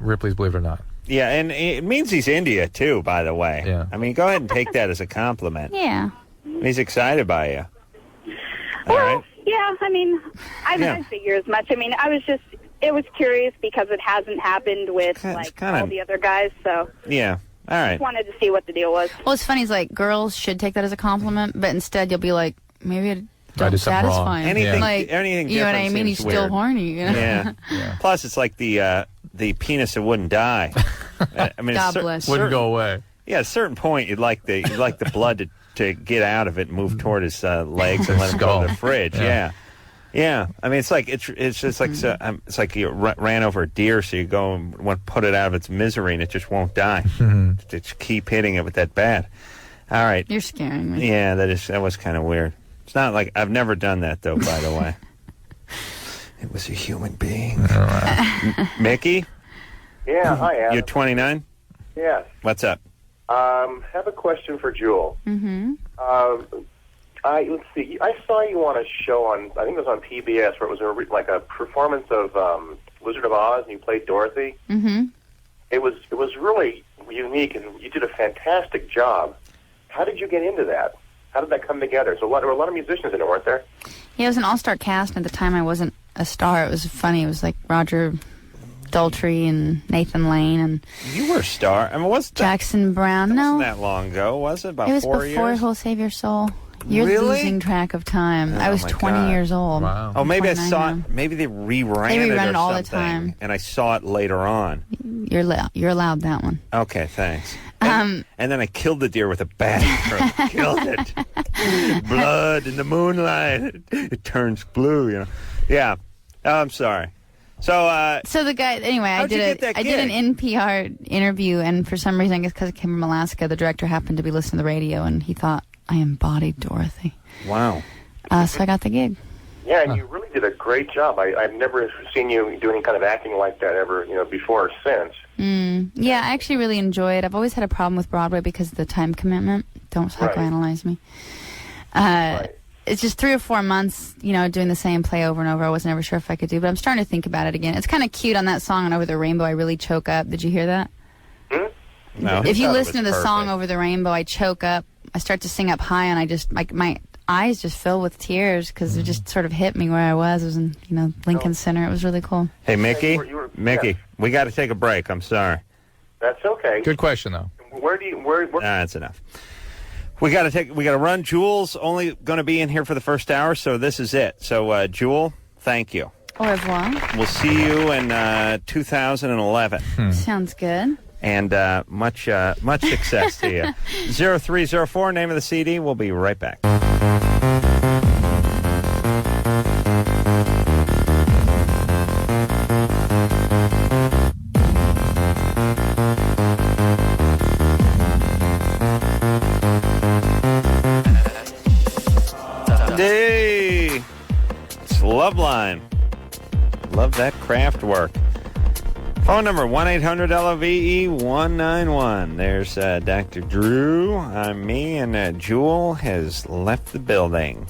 Ripley's, believe it or not. Yeah, and it means he's India too, by the way. Yeah. I mean, go ahead and take that as a compliment. Yeah. He's excited by you. Well, All right. yeah, I mean, I figure as much. I mean, it was curious because it hasn't happened with all the other guys, so Yeah. All right. just wanted to see what the deal was. Well, it's funny. It's like girls should take that as a compliment, but instead you'll be like, maybe it I don't did something satisfy wrong. him. Anything, like, anything you know what I different mean? He's seems still weird. horny. You know? Yeah. Plus, it's like the penis that wouldn't die. I mean, God bless. Wouldn't go away. Yeah, at a certain point, you'd like the blood to get out of it and move toward his legs and let him go to the fridge. Yeah. I mean, it's like it's just like it's like you ran over a deer, so you go and want to put it out of its misery, and it just won't die. Just keep hitting it with that bat. All right. You're scaring me. Yeah, that was kind of weird. It's not like I've never done that though. By the way, it was a human being. Mickey. Yeah, hi, Adam. You're 29. Yes. What's up? Have a question for Jewel. Mm-hmm. Let's see. I saw you on a show on, I think it was on PBS, where it was like a performance of Wizard of Oz, and you played Dorothy. Mm-hmm. It was really unique, and you did a fantastic job. How did you get into that? How did that come together? So there were a lot of musicians in it, weren't there? Yeah, it was an all-star cast. At the time, I wasn't a star. It was funny. It was like Roger Daltrey and Nathan Lane and You were a star. I mean, Jackson Brown. Wasn't No, that long ago? Was it about it was 4 before years? Who'll Save Your Soul. You're Really? losing track of time. Oh, I was my 20 God. years old. Wow. Oh, maybe I 29 saw now. it. Maybe they rerun They it rerun or it all the something, time. and I saw it later on. You're allowed that one. Okay, thanks. And then I killed the deer with a bat. Killed it. Blood in the moonlight. It turns blue. You know. Yeah. Oh, I'm sorry. So the guy, anyway, I how'd you did get that I did an NPR interview, and for some reason, I guess because I came from Alaska, the director happened to be listening to the radio, and he thought I embodied Dorothy. Wow. So I got the gig. Yeah, and you really did a great job. I've never seen you do any kind of acting like that ever, before or since. Yeah, I actually really enjoy it. I've always had a problem with Broadway because of the time commitment. Don't psychoanalyze me. It's just 3 or 4 months, doing the same play over and over. I wasn't ever sure if I could do, but I'm starting to think about it again. It's kind of cute on that song on Over the Rainbow. I really choke up. Did you hear that? No. If you listen to the song Over the Rainbow, I choke up. I start to sing up high, and I just my eyes just fill with tears because it just sort of hit me where I was. It was in Lincoln Center. It was really cool. Hey, Mickey. Yeah. We got to take a break. I'm sorry. That's okay. Good question, though. Where? That's enough. We got to run. Jewel's only going to be in here for the first hour, so this is it. So, Jewel, thank you. Au revoir. We'll see you in 2011. Sounds good. And much success to you. 0304, name of the CD. We'll be right back. Hey, it's Loveline. Love that craft work. Phone number 1-800-LOVE-191. There's Dr. Drew. I'm me, and Jewel has left the building.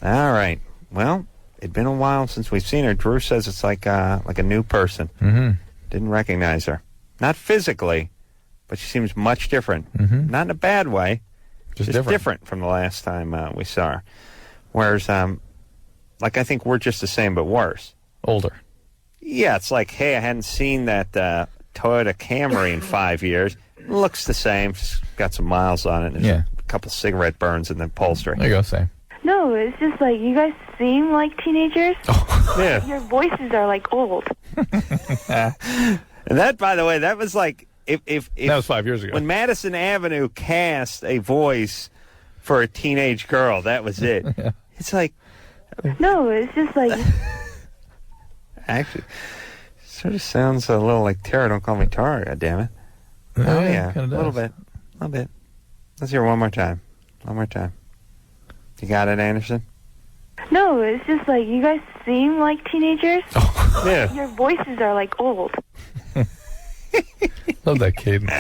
All right. Well, it's been a while since we've seen her. Drew says it's like a new person. Mm-hmm. Didn't recognize her. Not physically, but she seems much different. Mm-hmm. Not in a bad way. Just different from the last time we saw her. Whereas, I think we're just the same, but worse. Older. Yeah, it's like, hey, I hadn't seen that Toyota Camry in 5 years. Looks the same. Just got some miles on it. And a couple cigarette burns in the upholstery. There you go, same. No, it's just like you guys seem like teenagers. Yeah. Your voices are like old. And that, by the way, that was like if that was 5 years ago. When Madison Avenue cast a voice for a teenage girl, that was it. Yeah. It's like No, it's just like actually sort of sounds a little like Tara. Don't call me Tara, goddammit. Oh yeah, a little bit. Let's hear it one more time. You got it, Anderson? no, it's just like you guys seem like teenagers. Yeah. Your voices are like old. Love that cadence.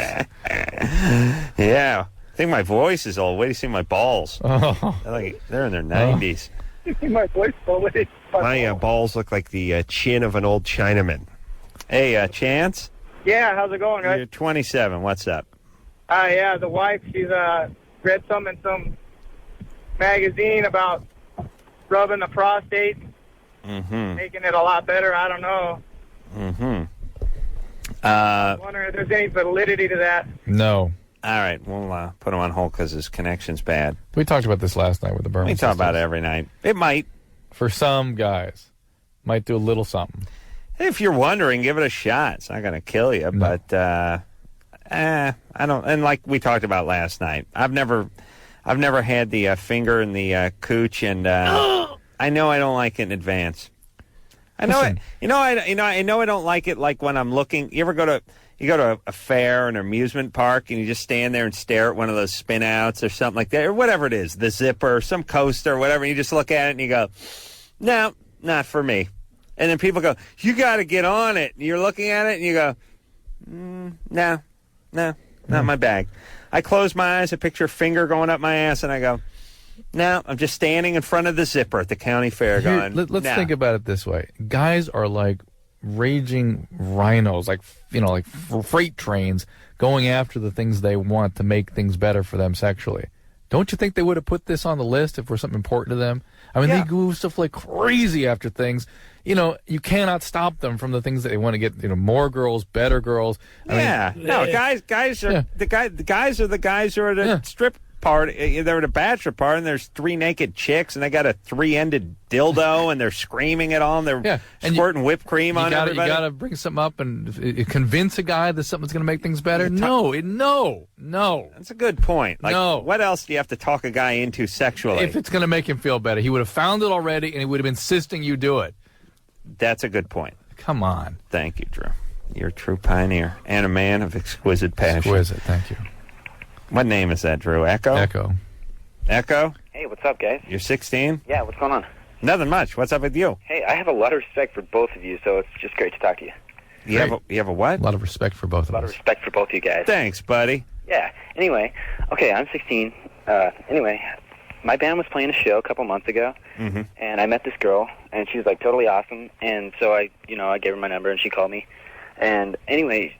Yeah. I think my voice is old. Wait till you see my balls. Oh. They're in their 90s. My voice already. My balls look like the chin of an old Chinaman. Hey, Chance? Yeah, how's it going, guys? You're 27. What's up? Yeah, the wife, she's read some in some magazine about rubbing the prostate, making it a lot better. I don't know. I'm wondering if there's any validity to that. No. All right, we'll put him on hold because his connection's bad. We talked about this last night with the Berman We talk sisters. about it every night. It might. For some guys. Might do a little something. If you're wondering, give it a shot. It's not going to kill you, but I don't. And like we talked about last night, I've never had the finger in the cooch, and I know I don't like it in advance. I know it. I know I don't like it. Like when I'm looking. You go to a fair, an amusement park, and you just stand there and stare at one of those spin outs or something like that, or whatever it is, the zipper, some coaster, or whatever. And you just look at it and you go, no, not for me. And then people go, you got to get on it. And you're looking at it and you go, no, not my bag. I close my eyes, I picture a finger going up my ass, and I go, no, I'm just standing in front of the zipper at the county fair going, Let's think about it this way. Guys are like raging rhinos, like freight trains going after the things they want to make things better for them sexually. Don't you think they would have put this on the list if it was something important to them? I mean, They do stuff like crazy after things. You cannot stop them from the things that they want to get. More girls, better girls. Guys are the guys are the guys who are at a strip party. They're at a bachelor party, and there's 3 naked chicks, and they got a 3-ended dildo, and they're screaming at all, and they're squirting whipped cream on everybody. You got to bring something up and convince a guy that something's going to make things better. No. That's a good point. Like, no. What else do you have to talk a guy into sexually? If it's going to make him feel better, he would have found it already, and he would have been insisting you do it. That's a good point. Come on. Thank you, Drew. You're a true pioneer and a man of exquisite passion. Exquisite, thank you. What name is that, Drew? Echo? Echo? Hey, what's up, guys? You're 16? Yeah, what's going on? Nothing much. What's up with you? Hey, I have a lot of respect for both of you, so it's just great to talk to you. You have a what? A lot of respect for both of us. A lot of respect for both of you guys. Thanks, buddy. Yeah. Anyway, okay, I'm 16. My band was playing a show a couple months ago, and I met this girl, and she was like totally awesome. And so I gave her my number, and she called me. And anyway,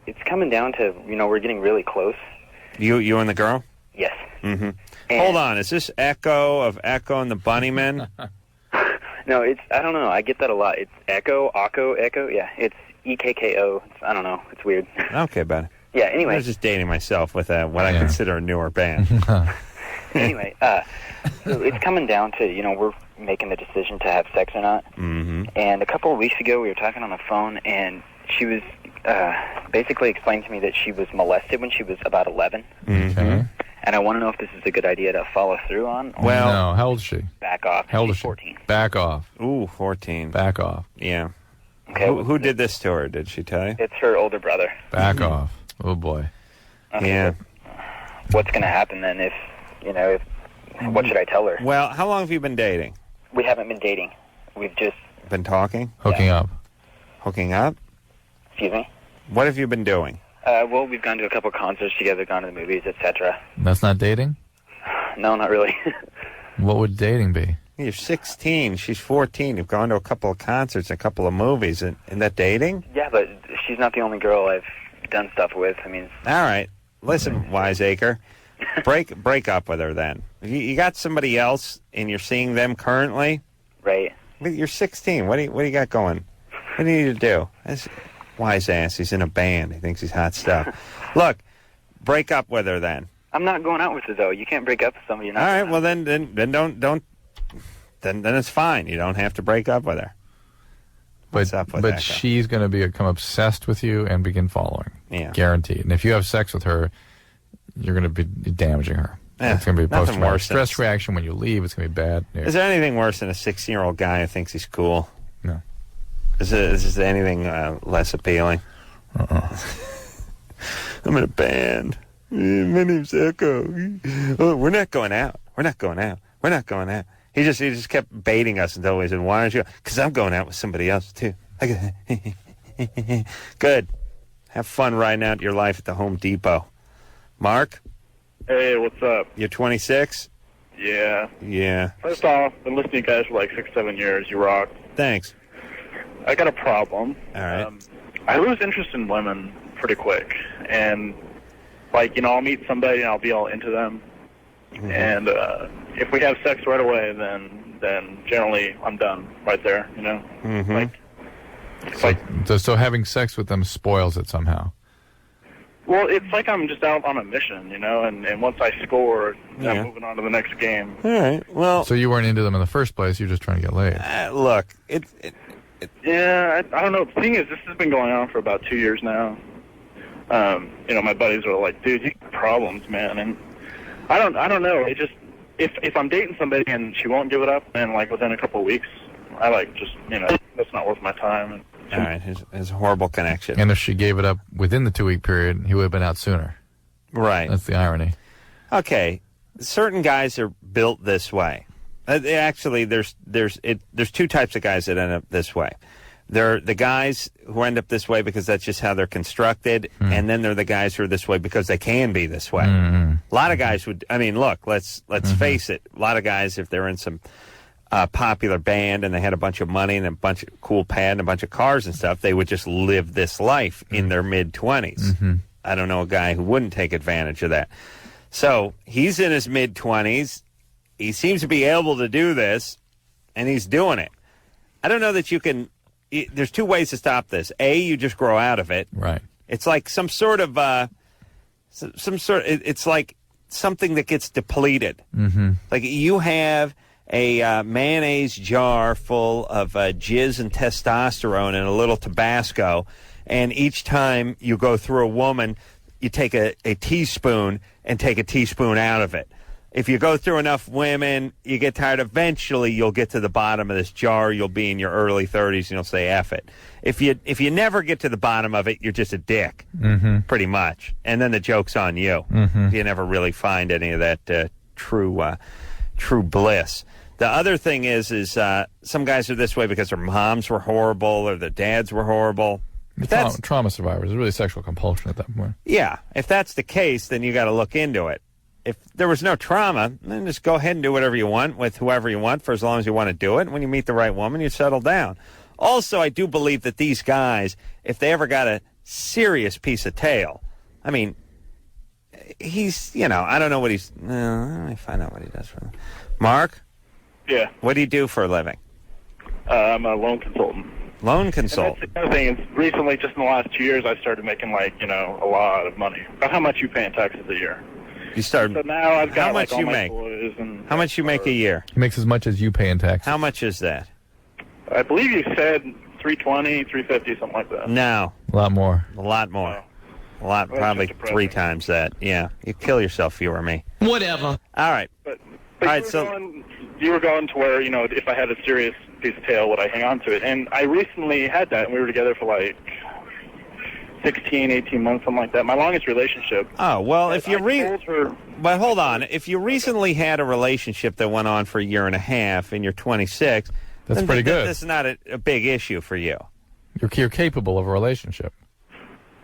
it's coming down to we're getting really close. You and the girl? Yes. Mm-hmm. Hold on, is this Echo of Echo and the Bunnymen? No, I don't know. I get that a lot. It's Echo, Echo. Yeah, it's EKKO. I don't know. It's weird. Okay, buddy. Yeah. Anyway, I was just dating myself with what I consider a newer band. Anyway, so it's coming down to, we're making the decision to have sex or not. Mm-hmm. And a couple of weeks ago, we were talking on the phone, and she was basically explained to me that she was molested when she was about 11. Mm-hmm. And I want to know if this is a good idea to follow through on. Well, no. How old is she? Back off. How old is she? 14. Back off. Ooh, 14. Back off. Yeah. Okay. Who did this to her? Did she tell you? It's her older brother. Back off. Oh, boy. Okay, yeah. What's going to happen then if what should I tell her? Well, how long have you been dating? We haven't been dating. We've just... Been talking? Hooking up. Hooking up? Excuse me? What have you been doing? Well, we've gone to a couple concerts together, gone to the movies, etc. That's not dating? No, not really. What would dating be? You're 16. She's 14. You've gone to a couple of concerts, a couple of movies. Isn't that dating? Yeah, but she's not the only girl I've done stuff with. I mean... All right. Listen, wiseacre. Break up with her then. You got somebody else and you're seeing them currently? Right. You're 16. What do you got going? What do you need to do? That's wise ass. He's in a band. He thinks he's hot stuff. Look, break up with her then. I'm not going out with her though. You can't break up with somebody you're not. All right. Well then don't. Then it's fine. You don't have to break up with her. What's up with that? She's going to become obsessed with you and begin following. Yeah. Guaranteed. And if you have sex with her, you're going to be damaging her. It's going to be a post-traumatic stress reaction when you leave. It's going to be bad. Yeah. Is there anything worse than a 16-year-old guy who thinks he's cool? No. Is there anything less appealing? I'm in a band. My name's Echo. Oh, we're not going out. We're not going out. We're not going out. He just kept baiting us until we said, why aren't you? Because I'm going out with somebody else, too. Good. Have fun riding out your life at the Home Depot. Mark? Hey, what's up? You're 26? Yeah. Yeah. First off, been listening to you guys for like 6-7 years. You rock. Thanks. I got a problem. All right. I lose interest in women pretty quick. And, I'll meet somebody and I'll be all into them. Mm-hmm. And if we have sex right away, then generally I'm done right there, Mm-hmm. So having sex with them spoils it somehow. Well, it's like I'm just out on a mission, and once I score, I'm moving on to the next game. All right. Well, so you weren't into them in the first place. You're just trying to get laid. Look, Yeah, I don't know. The thing is, this has been going on for about 2 years now. My buddies are like, dude, you got problems, man. And I don't know. It just, if I'm dating somebody and she won't give it up, and like within a couple of weeks, I like just, that's not worth my time. And, all right, his horrible connection. And if she gave it up within the 2-week period, he would have been out sooner. Right. That's the irony. Okay, certain guys are built this way. Actually, there's two types of guys that end up this way. They're the guys who end up this way because that's just how they're constructed, and then they're the guys who are this way because they can be this way. A lot of guys would. I mean, look, let's face it. A lot of guys, if they're in some popular band and they had a bunch of money and a bunch of cool pad and a bunch of cars and stuff, they would just live this life in their mid-20s. I don't know a guy who wouldn't take advantage of that. So he's in his mid-20s. He seems to be able to do this, and he's doing it. I don't know that you can. There's two ways to stop this. A, you just grow out of it. Right. It's like some sort of it's like something that gets depleted. Like you have a mayonnaise jar full of jizz and testosterone and a little Tabasco, and each time you go through a woman, you take a teaspoon and take a teaspoon out of it. If you go through enough women, you get tired. Eventually, you'll get to the bottom of this jar. You'll be in your early 30s, and you'll say, F it. If you never get to the bottom of it, you're just a dick, pretty much. And then the joke's on you. You never really find any of that true bliss. The other thing is some guys are this way because their moms were horrible or their dads were horrible. Trauma survivors. It's really sexual compulsion at that point. Yeah. If that's the case, then you got to look into it. If there was no trauma, then just go ahead and do whatever you want with whoever you want for as long as you want to do it. And when you meet the right woman, you settle down. Also, I do believe that these guys, if they ever got a serious piece of tail, I mean, he's, I don't know what he's, let me find out what he does for them. Mark? Yeah. What do you do for a living? I'm a loan consultant. Loan consultant? And that's the other thing is recently, just in the last 2 years, I started making, a lot of money. About how much you pay in taxes a year? You started. So now I've got how much all you my make? toys and how much you make a year? He makes as much as you pay in taxes. How much is that? I believe you said $320, $350, something like that. No. A lot more. A lot more. A lot, probably 3 times that. Yeah. You kill yourself if you were me. Whatever. All right. But all right, you were going to where, if I had a serious piece of tail, would I hang on to it? And I recently had that, and we were together for 16, 18 months, something like that. My longest relationship. Oh, well, if you But hold on. If you recently had a relationship that went on for a year and a half and you're 26, that's pretty good. This is not a big issue for you. You're capable of a relationship.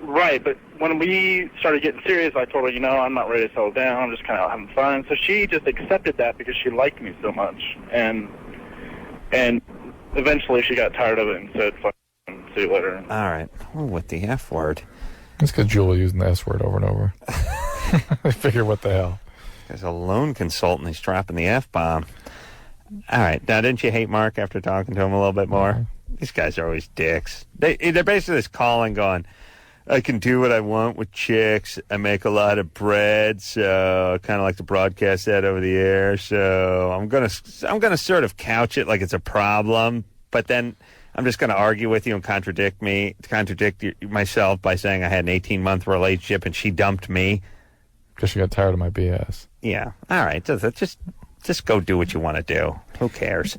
Right, but when we started getting serious, I told her, I'm not ready to settle down. I'm just kind of having fun. So she just accepted that because she liked me so much. And eventually she got tired of it and said, fuck, see you later. All right. Oh, with the F word. That's because Julie using the S word over and over. I figure, what the hell? There's a loan consultant. He's dropping the F-bomb. All right. Now, didn't you hate Mark after talking to him a little bit more? These guys are always dicks. They're basically just calling going, I can do what I want with chicks. I make a lot of bread, so I kind of like to broadcast that over the air. So I'm gonna sort of couch it like it's a problem, but then I'm just going to argue with you and contradict myself by saying I had an 18-month relationship and she dumped me. Because she got tired of my BS. Yeah. All right. Just go do what you want to do. Who cares?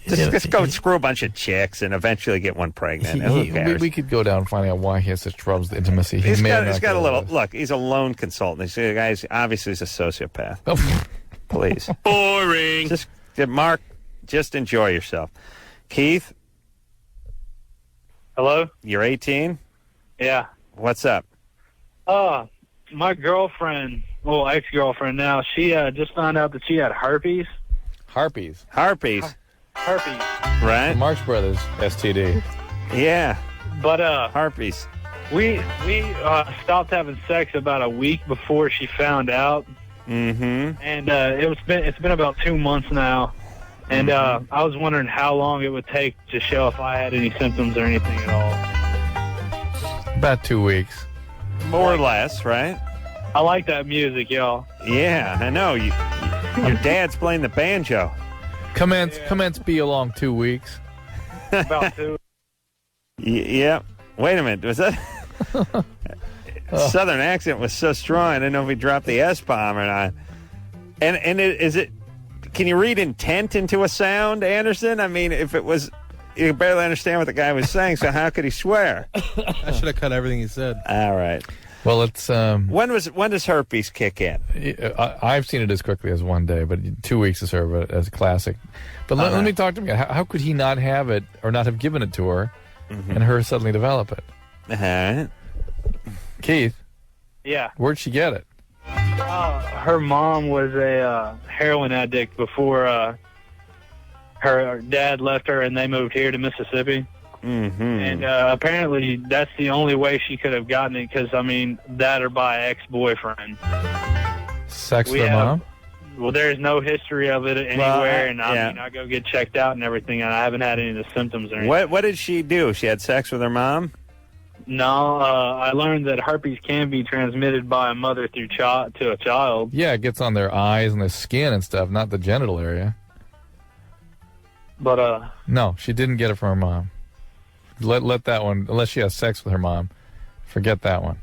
Just go screw a bunch of chicks and eventually get one pregnant. Who cares? We could go down finding out why he has such troubles with intimacy. He's got a little... Look, he's a loan consultant. The guy's obviously he's a sociopath. Please. Boring. Mark, just enjoy yourself. Keith? Hello? You're 18? Yeah. What's up? My girlfriend, ex-girlfriend now, she just found out that she had herpes. Harpies. Herpes. Right? The Marx Brothers STD. Yeah. But herpes. We stopped having sex about a week before she found out. Mm-hmm. And it's been about 2 months now. And I was wondering how long it would take to show if I had any symptoms or anything at all. About 2 weeks. more or less, right? I like that music, y'all. Yeah, I know. Your dad's playing the banjo. Commence be along 2 weeks. About 2. Yeah. Wait a minute. Was that... Southern accent was so strong, I didn't know if he dropped the S-bomb or not. And is it... Can you read intent into a sound, Anderson? I mean, if it was... You could barely understand what the guy was saying, so how could he swear? I should have cut everything he said. All right. Well, it's... When does herpes kick in? I've seen it as quickly as 1 day, but 2 weeks to serve it as a classic. But let me talk to me. How could he not have it or not have given it to her and her suddenly develop it? Uh-huh. Keith? Yeah. Where'd she get it? Her mom was a heroin addict before her dad left her and they moved here to Mississippi. Mm-hmm. And apparently that's the only way she could have gotten it because, I mean, that or by ex-boyfriend. Sex with her mom? Well, there's no history of it anywhere, and I mean, I go get checked out and everything, and I haven't had any of the symptoms or anything. What did she do? She had sex with her mom? No, I learned that herpes can be transmitted by a mother through to a child. Yeah, it gets on their eyes and their skin and stuff, not the genital area. But, no, she didn't get it from her mom. Let that one, unless she has sex with her mom, forget that one.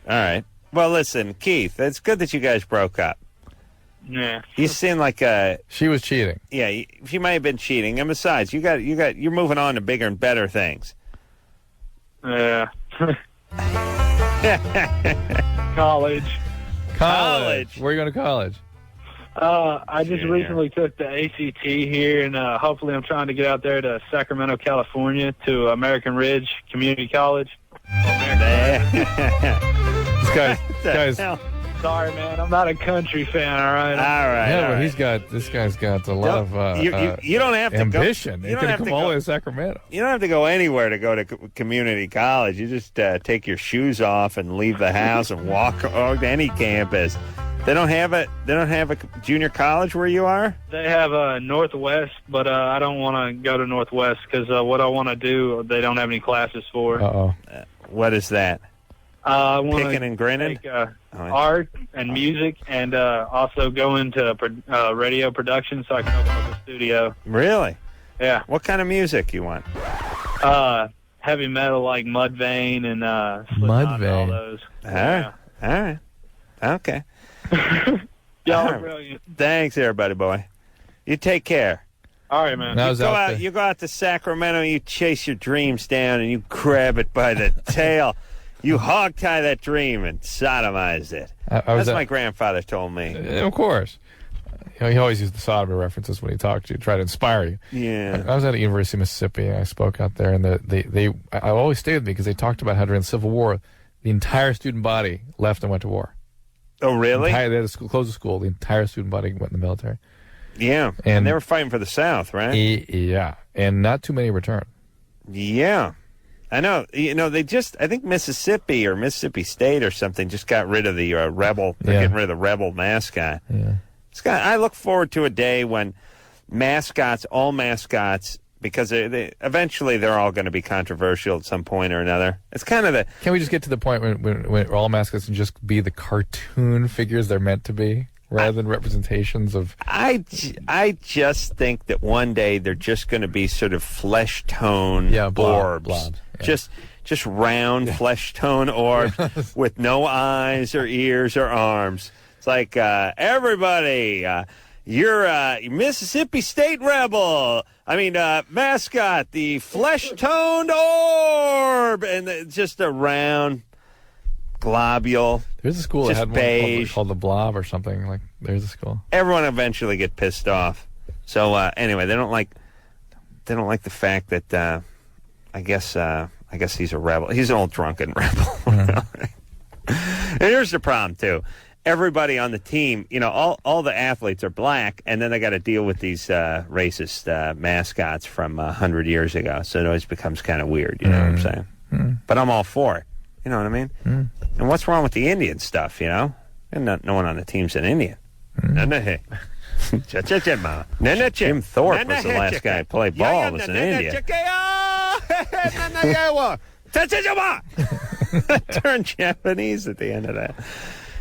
All right. Well, listen, Keith, it's good that you guys broke up. Yeah. You seem like she was cheating. Yeah, she might have been cheating. And besides, you're moving on to bigger and better things. Yeah. College. Where are you going to college? I just recently took the ACT here, and hopefully I'm trying to get out there to Sacramento, California, to American Ridge Community College. Guys. Sorry, man. I'm not a country fan, all right? Yeah, but this guy's got a lot of you don't have to ambition. Go, He's going to come all the way to Sacramento. You don't have to go anywhere to go to community college. You just take your shoes off and leave the house and walk to any campus. They don't have a junior college where you are? They have Northwest, but I don't want to go to Northwest because what I want to do, they don't have any classes for. Uh-oh. What is that? I want Picking and grinning? Take, art and music, and also go into radio production so I can open up a studio. Really? Yeah. What kind of music you want? Heavy metal like Mudvayne and Mudvayne. and all those. All right. Okay. Y'all are brilliant. Thanks, everybody, boy. You take care. All right, man. You go out to Sacramento, you chase your dreams down, and you grab it by the tail. You hog-tie that dream and sodomize it. That's what my grandfather told me. Of course. He always used the sodomy references when he talked to you, try to inspire you. Yeah. I was at the University of Mississippi, and I spoke out there, and I always stayed with me because they talked about how during the Civil War, the entire student body left and went to war. Oh, really? They had to close the school. The entire student body went in the military. Yeah. And they were fighting for the South, right? Yeah. And not too many returned. Yeah. I know. They I think Mississippi or Mississippi State or something just got rid of the rebel. They're getting rid of the rebel mascot. Yeah. I look forward to a day when all mascots, because eventually they're all going to be controversial at some point or another. It's kind of Can we just get to the point when all mascots can just be the cartoon figures they're meant to be, rather than representations of... I just think that one day they're just going to be sort of flesh tone orbs. Blobs. Yeah. Just round flesh tone orbs with no eyes or ears or arms. It's like, everybody, you're Mississippi State Rebel. Mascot, the flesh-toned orb. And just a round globule. There's a school that had one called the Blob or something. Like, there's a school. Everyone eventually get pissed off. So, anyway, they don't like the fact that, I guess he's a rebel. He's an old drunken rebel. Mm-hmm. And here's the problem, too. Everybody on the team, all the athletes are black, and then they got to deal with these racist mascots from 100 years ago. So it always becomes kind of weird, you know what I'm saying? Mm. But I'm all for it. You know what I mean? Mm. And what's wrong with the Indian stuff, And no one on the team's an Indian. Jim Thorpe was the last guy to play ball as an Indian. Turn Japanese at the end of that.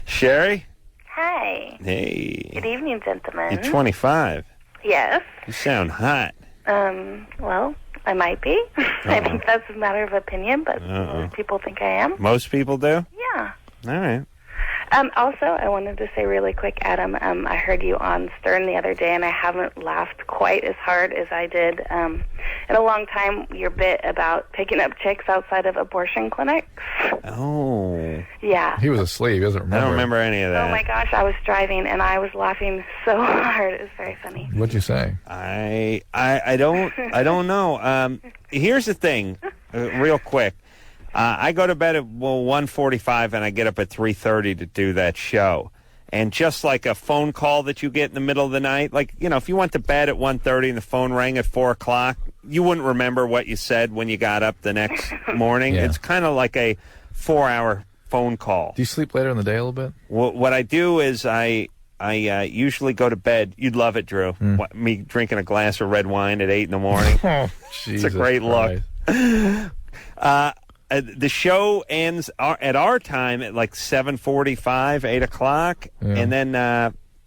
Sherry? Hi. Hey. Good evening, gentlemen. You're 25. Yes. You sound hot. Well, I might be. I think that's a matter of opinion, but most people think I am. Most people do? Yeah. All right. Also, I wanted to say really quick, Adam, I heard you on Stern the other day, and I haven't laughed quite as hard as I did in a long time. Your bit about picking up chicks outside of abortion clinics. Oh. Yeah. He was asleep. He doesn't remember. I don't remember any of that. Oh, my gosh, I was driving, and I was laughing so hard. It was very funny. What'd you say? I don't know. Here's the thing, real quick. I go to bed at 1:45 and I get up at 3:30 to do that show. And just like a phone call that you get in the middle of the night, like, you know, if you went to bed at 1:30 and the phone rang at 4 o'clock, you wouldn't remember what you said when you got up the next morning. Yeah. It's kind of like a 4-hour phone call. Do you sleep later in the day a little bit? Well, what I do is I usually go to bed. You'd love it, Drew. Me drinking a glass of red wine at 8 in the morning. Oh, it's a great look. The show ends at our time at like 7:45, 8 o'clock. Yeah. And then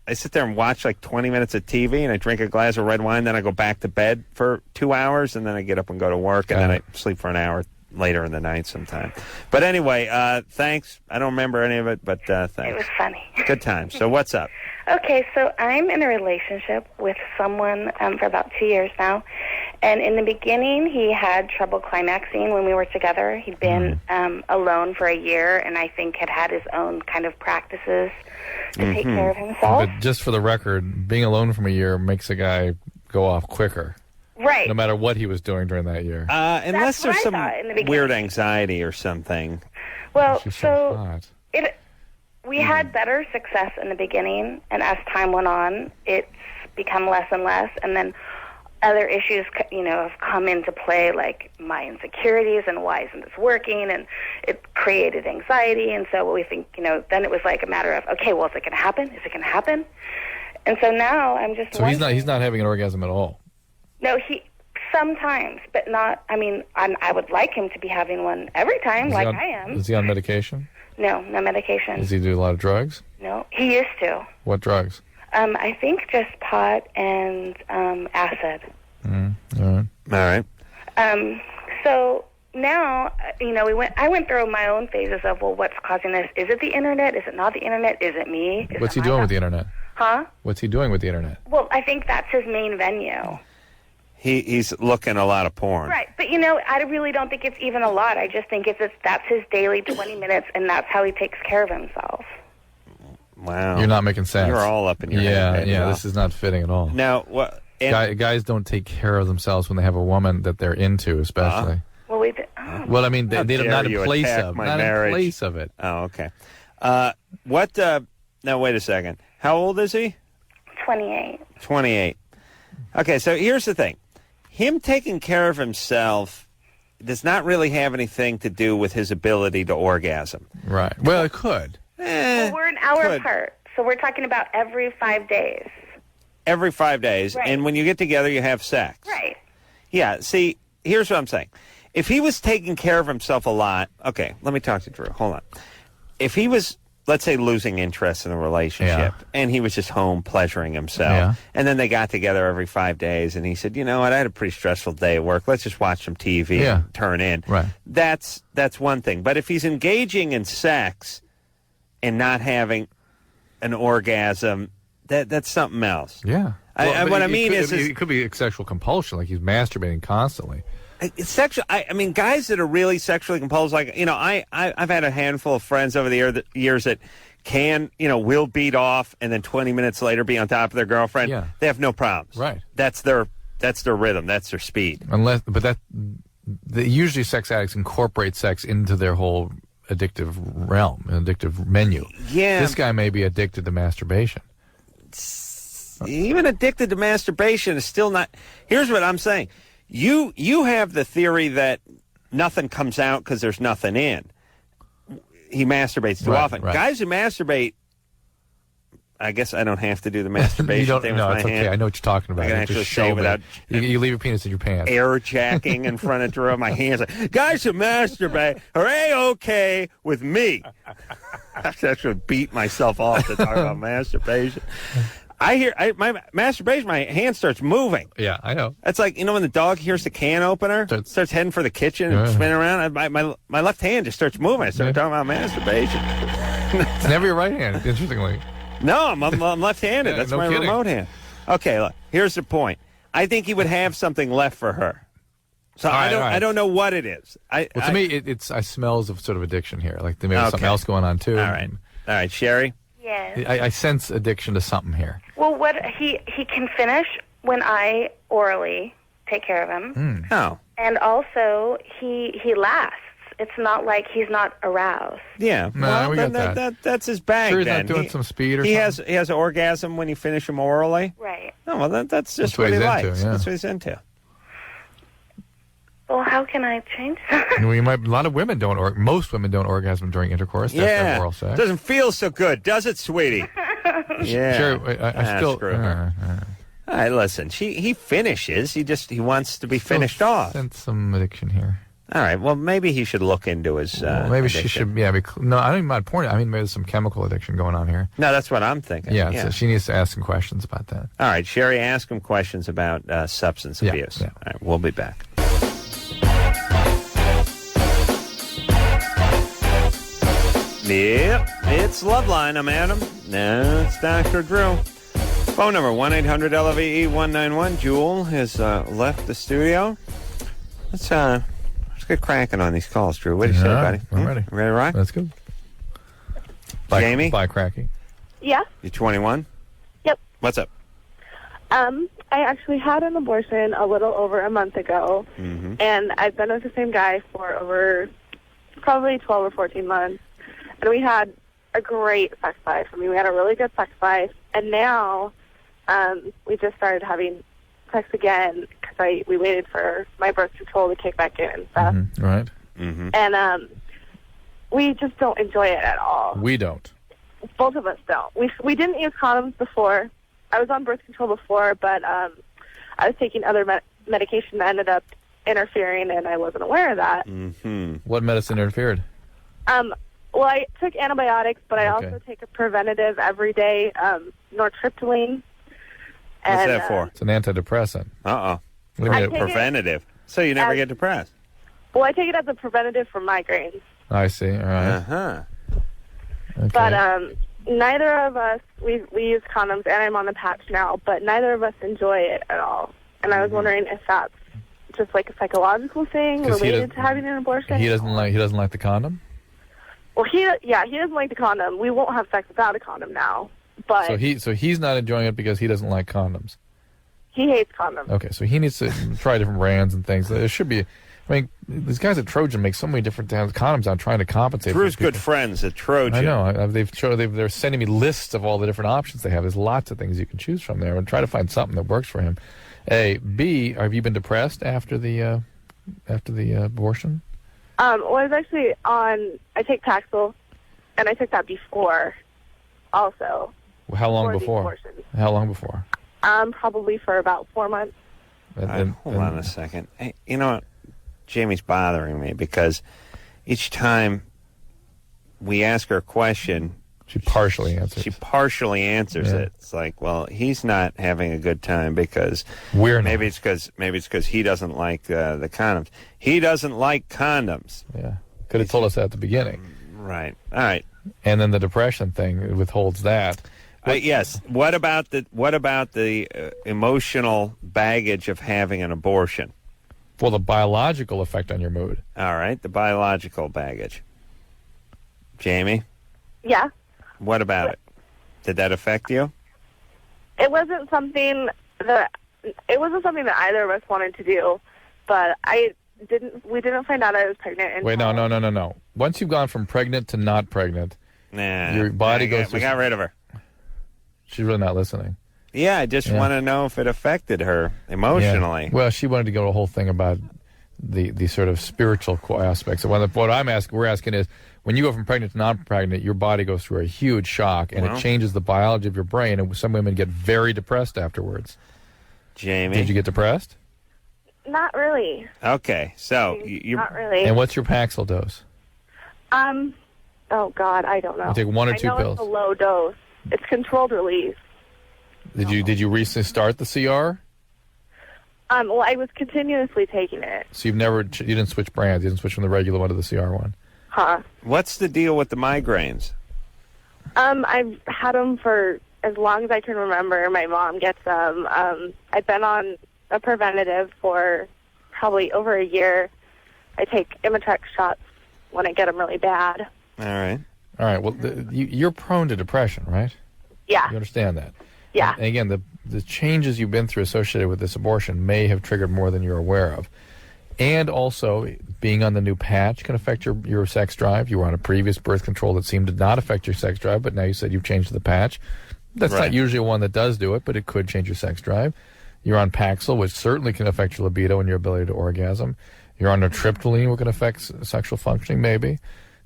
I sit there and watch like 20 minutes of TV, and I drink a glass of red wine. Then I go back to bed for 2 hours, and then I get up and go to work, and then I sleep for an hour later in the night sometime. But anyway, thanks. I don't remember any of it, but thanks. It was funny. Good time. So what's up? Okay, so I'm in a relationship with someone for about 2 years now. And in the beginning, he had trouble climaxing when we were together. He'd been alone for a year, and I think had his own kind of practices to take care of himself. But just for the record, being alone from a year makes a guy go off quicker. Right. No matter what he was doing during that year. Unless there's what I some thought in the beginning. weird anxiety or something. Well, She's so hot. We had better success in the beginning, and as time went on, it's become less and less. And then other issues, have come into play, like my insecurities and why isn't this working, and it created anxiety. And so we think, then it was like a matter of, okay, well, is it going to happen? Is it going to happen? And so now I'm just. So he's not having an orgasm at all. No, he sometimes, but not. I mean, I would like him to be having one every time, I am. Is he on medication? No medication. Does he do a lot of drugs? No, he used to. What drugs? I think just pot and acid. All right. So now, I went through my own phases of, well, what's causing this? Is it the internet? Is it not the internet? Is it me? What's he doing with the internet? Huh? What's he doing with the internet? Well, I think that's his main venue. He's looking a lot of porn. Right, but I really don't think it's even a lot. I just think that's his daily 20 minutes, and that's how he takes care of himself. Wow. You're not making sense. You're all up in your head. Yeah, this is not fitting at all. Now, what? Guys don't take care of themselves when they have a woman that they're into, especially. Well, Well, I mean, they're not in place of. Not in place of it. Oh, okay. What? Now, wait a second. How old is he? 28. 28. Okay, so here's the thing. Him taking care of himself does not really have anything to do with his ability to orgasm. Right. Well, it could. Well, we're an hour apart, so we're talking about every 5 days. Every 5 days. Right. And when you get together, you have sex. Right. Yeah, see, here's what I'm saying. If he was taking care of himself a lot, okay, let me talk to Drew. Hold on. If he was, let's say, losing interest in the relationship, and he was just home pleasuring himself, and then they got together every 5 days, and he said, you know what, I had a pretty stressful day at work. Let's just watch some TV and turn in. Right. That's one thing. But if he's engaging in sex and not having an orgasm, that's something else. Yeah. What I mean is it could be sexual compulsion, like he's masturbating constantly. It's sexual. I mean, guys that are really sexually compulsed, like, I've had a handful of friends over the years that will beat off and then 20 minutes later be on top of their girlfriend. Yeah. They have no problems. Right. That's their rhythm. That's their speed. Usually sex addicts incorporate sex into their whole addictive realm, an addictive menu. Yeah. This guy may be addicted to masturbation. Even addicted to masturbation is still not. Here's what I'm saying. You have the theory that nothing comes out because there's nothing in. He masturbates too often. Right. Guys who masturbate I guess I don't have to do the masturbation thing with my it's okay. hand. I know what you're talking about. I can actually say without you leave your penis in your pants. Air jacking in front of Drew. My hands like, guys who masturbate are A-okay with me. I should beat myself off to talk about masturbation. My masturbation, my hand starts moving. Yeah, I know. It's like, when the dog hears the can opener, starts heading for the kitchen and spinning around. My left hand just starts moving. I start talking about masturbation. It's never your right hand, interestingly. No, I'm left-handed. Yeah, That's no my kidding. remote hand. Okay, look, here's the point. I think he would have something left for her. So I don't know what it is. To me, I smells of sort of addiction here. Like there may be something else going on too. All right, Sherry. Yes. I sense addiction to something here. Well, what he can finish when I orally take care of him. Oh. And also he lasts. It's not like he's not aroused. Yeah, we got that's his bag. Sure, he's then. not doing some speed or he something. He has orgasm when you finish him orally. Right. No, well that's just That's what what he he's likes. into, yeah. That's what he's into. Well, how can I change that? A lot of women don't. Most women don't orgasm during intercourse. That's their oral sex. Doesn't feel so good, does it, sweetie? Yeah. Sure. I still. Screw her. All right, listen. He finishes. He wants to be finished off. Sense some addiction here. All right. Well, maybe he should look into his. Maybe addiction. she should. Yeah. No, I don't even mind porn. I mean, maybe there's some chemical addiction going on here. No, that's what I'm thinking. Yeah. So she needs to ask some questions about that. All right, Sherry, ask him questions about substance abuse. Yeah. All right, we'll be back. Yep, it's Loveline. I'm Adam. No, it's Dr. Drew. Phone number 1-800-LOVE-191. Jewel has left the studio. Let's get cracking on these calls, Drew. What do you say, buddy? I'm ready. Ready to rock? That's good. Jamie? Bye, Cracky. Yeah. You 21? Yep. What's up? I actually had an abortion a little over a month ago, and I've been with the same guy for over probably 12 or 14 months, and we had a great sex life. I mean, we had a really good sex life, and now we just started having sex again because we waited for my birth control to kick back in and stuff. Right. And we just don't enjoy it at all. We don't. Both of us don't. We didn't use condoms before. I was on birth control before, but I was taking other medication that ended up interfering, and I wasn't aware of that. What medicine interfered? Well, I took antibiotics, but I also take a preventative every day, nortriptyline. What's that for? It's an antidepressant. What do you I mean take preventative? So you never get depressed? Well, I take it as a preventative for migraines. I see. All right. Okay. But neither of us, we use condoms, and I'm on the patch now, but neither of us enjoy it at all. And I was wondering if that's just like a psychological thing related to having an abortion. He doesn't like the condom? Well, he doesn't like the condom. We won't have sex without a condom now. But So he's not enjoying it because he doesn't like condoms. he hates condoms. Okay, so he needs to try different brands and things. There should be. I mean, these guys at Trojan make so many different condoms out trying to compensate. Drew's for good friends at Trojan. I know. They're sending me lists of all the different options they have. There's lots of things you can choose from there, and try to find something that works for him. A, B, have you been depressed after the abortion? Well, I was actually I take Paxil, and I took that before also. Well, how long the before? abortion. How long before? Probably for about 4 months. Hold on a second. Hey, you know what? Jamie's bothering me because each time we ask her a question, she partially answers. She partially answers it. It's like, well, he's not having a good time because maybe it's because he doesn't like the condoms. He doesn't like condoms. Yeah, could have told us that at the beginning. Right. All right. And then the depression thing withholds that. Yes. What about the emotional baggage of having an abortion? Well, the biological effect on your mood. All right, the biological baggage. Jamie? Yeah. What about it? Did that affect you? It wasn't something that either of us wanted to do, but we didn't find out I was pregnant until... Wait, no. Once you've gone from pregnant to not pregnant, your body goes... We got rid of her. She's really not listening. Yeah, I just want to know if it affected her emotionally. Yeah. Well, she wanted to go to a whole thing about the sort of spiritual aspects. What we're asking is, when you go from pregnant to non-pregnant, your body goes through a huge shock, and it changes the biology of your brain, and some women get very depressed afterwards. Jamie? Did you get depressed? Not really. Okay, so you're... Not really. And what's your Paxil dose? Oh, God, I don't know. You take 1 or 2 I know pills? It's a low dose. It's controlled release. Did you recently start the CR? Well, I was continuously taking it. So you didn't switch brands. You didn't switch from the regular one to the CR one. Huh. What's the deal with the migraines? I've had them for as long as I can remember. My mom gets them. I've been on a preventative for probably over a year. I take Imitrex shots when I get them really bad. All right. Well, you're prone to depression, right? Yeah. You understand that? Yeah. And again, the changes you've been through associated with this abortion may have triggered more than you're aware of. And also, being on the new patch can affect your sex drive. You were on a previous birth control that seemed to not affect your sex drive, but now you said you've changed to the patch. That's not usually one that does do it, but it could change your sex drive. You're on Paxil, which certainly can affect your libido and your ability to orgasm. You're on nortriptyline, which can affect sexual functioning, maybe.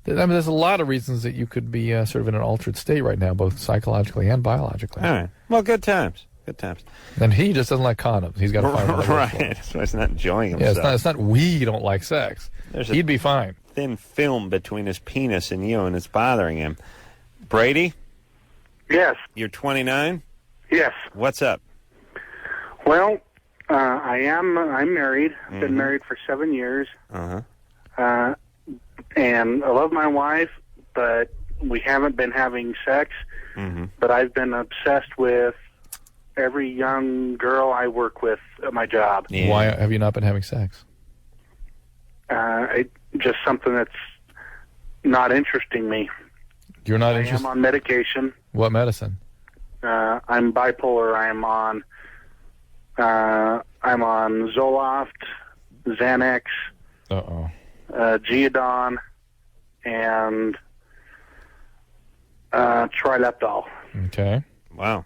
I mean, there's a lot of reasons that you could be sort of in an altered state right now, both psychologically and biologically. All right. Well, good times. Good times. And he just doesn't like condoms. He's got to find another right. So he's not enjoying himself. Yeah, it's not we don't like sex. He'd be fine. Thin film between his penis and you, and it's bothering him. Brady? Yes. You're 29? Yes. What's up? Well, I'm married. I've been married for 7 years. Uh-huh. And I love my wife, but we haven't been having sex. Mm-hmm. But I've been obsessed with every young girl I work with at my job. Yeah. Why have you not been having sex? Just something that's not interesting me. You're not I interested? am on medication. What medicine? I'm bipolar. I'm on Zoloft, Xanax, Geodon, and Trileptal. Okay. Wow.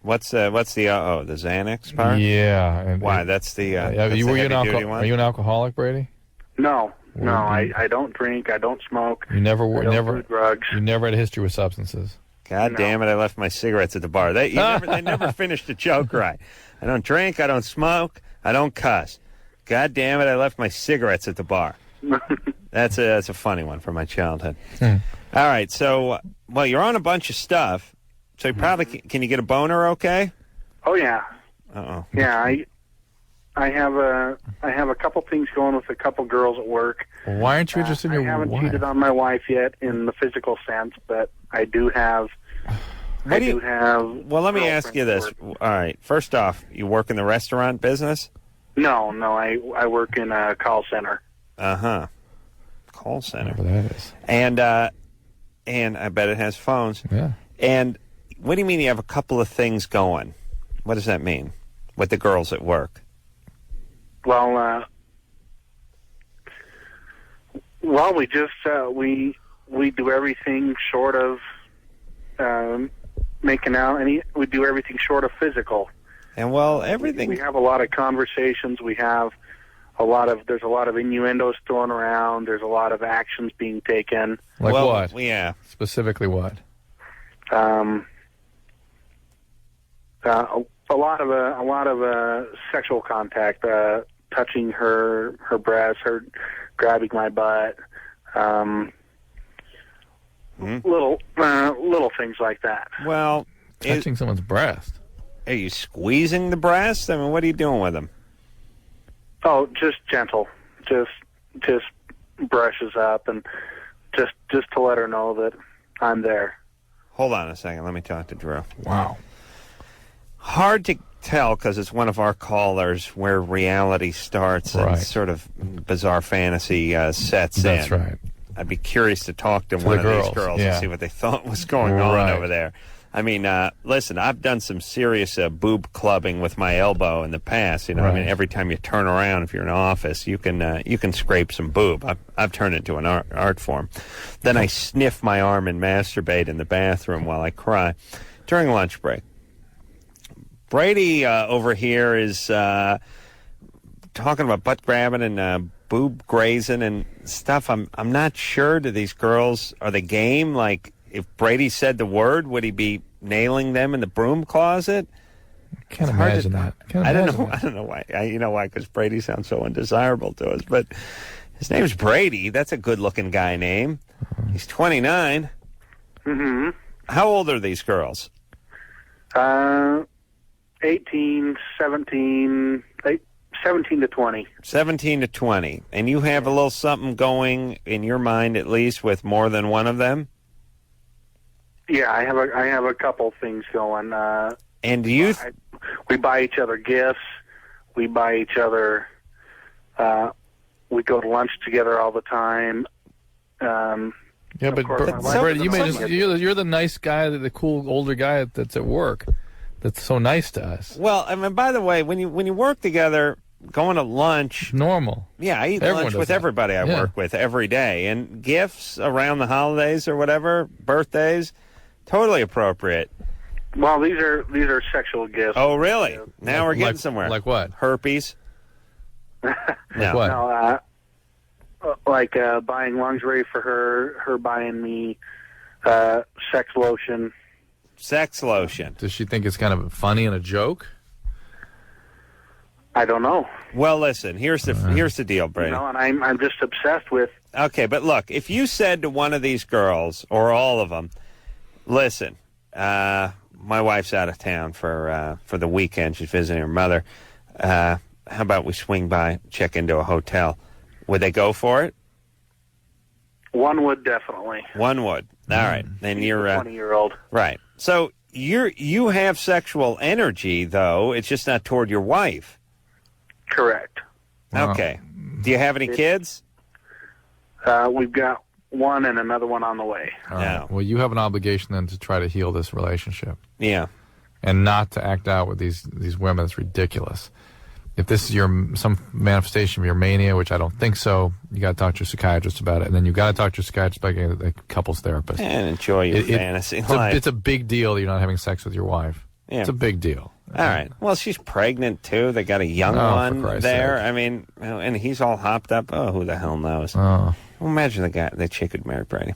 What's the Xanax part? Yeah. And why? That's the are you an alcoholic, Brady? No. I don't drink. I don't smoke. You never do drugs. You never had a history with substances. God damn it! I left my cigarettes at the bar. They never finished the joke right. I don't drink. I don't smoke. I don't cuss. God damn it! I left my cigarettes at the bar. That's a funny one from my childhood. All right, so you're on a bunch of stuff, so you probably can you get a boner? Okay. Oh yeah. Uh-oh. Yeah, I have a couple things going with a couple girls at work. Why aren't you interested in your I haven't wife? cheated on my wife yet in the physical sense, but I do have. Well, let me ask you this. All right. First off, you work in the restaurant business? No. I work in a call center. Uh-huh. Call center. Whatever that is. And I bet it has phones. Yeah. And what do you mean you have a couple of things going? What does that mean with the girls at work? Well, we just we do everything short of making out. We do everything short of physical. And everything. We have a lot of conversations. We have there's a lot of innuendos thrown around. There's a lot of actions being taken. Like what? Yeah. Specifically what? A lot of sexual contact, touching her breasts, her grabbing my butt, little things like that. Well, touching someone's breast. Are you squeezing the breast? I mean, what are you doing with them? Oh, just gentle, just brushes up, and just to let her know that I'm there. Hold on a second. Let me talk to Drew. Wow. Hard to tell because it's one of our callers where reality starts and sort of bizarre fantasy sets in. That's right. I'd be curious to talk to one of these girls and see what they thought was going on over there. I mean, listen, I've done some serious boob clubbing with my elbow in the past. You know, I mean, every time you turn around, if you're in an office, you can scrape some boob. I've turned it into an art form. Then I sniff my arm and masturbate in the bathroom while I cry during lunch break. Brady over here is talking about butt grabbing and boob grazing and stuff. I'm not sure. Do these girls, are they game? Like, if Brady said the word, would he be nailing them in the broom closet? Can't imagine that. I don't know why. You know why? Because Brady sounds so undesirable to us. But his name's Brady. That's a good-looking guy name. He's 29. Mm-hmm. How old are these girls? 18, 17 to 20. 17 to 20. And you have a little something going in your mind, at least, with more than one of them? Yeah, I have a couple things going. And do you... we buy each other gifts. We buy each other... we go to lunch together all the time. Yeah, but Brady, you're the nice guy, the cool older guy that's at work. That's so nice to us. Well, I mean, by the way, when you work together, going to lunch... Normal. Yeah, I eat lunch with everybody I work with every day. And gifts around the holidays or whatever, birthdays, totally appropriate. Well, these are sexual gifts. Oh, really? Now we're getting somewhere. Like what? Herpes? No. No, buying lingerie for her buying me sex lotion. Sex lotion. Does she think it's kind of funny and a joke? I don't know. Well, listen, here's the deal, Brady. You know, and I'm just obsessed with... Okay, but look, if you said to one of these girls, or all of them, listen, my wife's out of town for the weekend. She's visiting her mother. How about we swing by, check into a hotel? Would they go for it? One would, definitely. One would. All right. Then you're a 20-year-old. Right. So you have sexual energy, though. It's just not toward your wife. Correct. Okay. Do you have any kids? We've got one and another one on the way. All right. Well, you have an obligation then to try to heal this relationship. Yeah. And not to act out with these women. It's ridiculous. If this is some manifestation of your mania, which I don't think so, you got to talk to your psychiatrist about it, and then you got to talk to your psychiatrist about getting a couples therapist. And enjoy your fantasy life. It's a big deal that you're not having sex with your wife. Yeah. It's a big deal. All right. Well, she's pregnant, too. They got a young one there. I mean, and he's all hopped up. Oh, who the hell knows? Oh. Well, imagine the chick who'd marry Brady.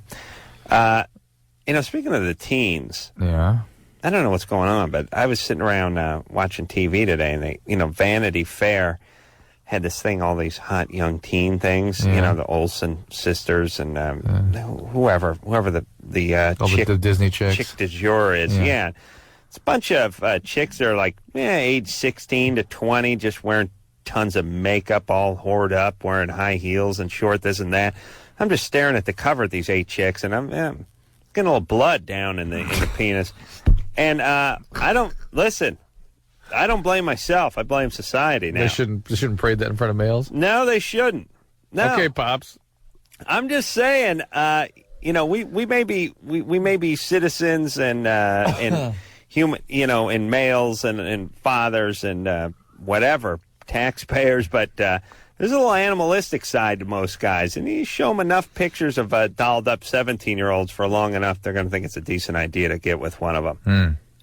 Speaking of the teens. Yeah. I don't know what's going on, but I was sitting around watching TV today, and Vanity Fair had this thing, all these hot young teen things, the Olsen sisters and whoever the chick, the Disney chicks. Chick du jour is. Yeah. It's a bunch of chicks that are like age 16 to 20, just wearing tons of makeup, all whored up, wearing high heels and short this and that. I'm just staring at the cover of these 8 chicks, and I'm getting a little blood down in the penis. And I don't blame myself. I blame society now. They shouldn't parade that in front of males? No, they shouldn't. No. Okay, Pops. I'm just saying, we may be citizens and human, and males and fathers and whatever, taxpayers, but there's a little animalistic side to most guys, and you show them enough pictures of dolled up 17-year-olds for long enough, they're going to think it's a decent idea to get with one of them.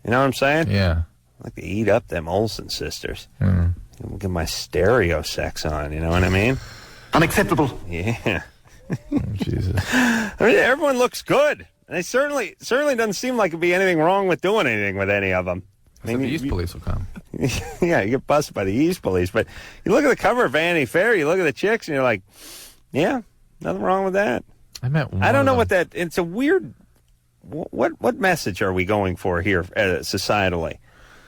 You know what I'm saying? Yeah. I like to eat up them Olsen sisters. Get my stereo sex on, you know what I mean? Unacceptable. Yeah. Oh, Jesus. I mean, everyone looks good. And it certainly doesn't seem like it'd be anything wrong with doing anything with any of them. I mean, the East Police will come. Yeah, you get busted by the East Police. But you look at the cover of Vanity Fair, you look at the chicks, and you're like, yeah, nothing wrong with that. I don't know what that... It's a weird... What message are we going for here societally?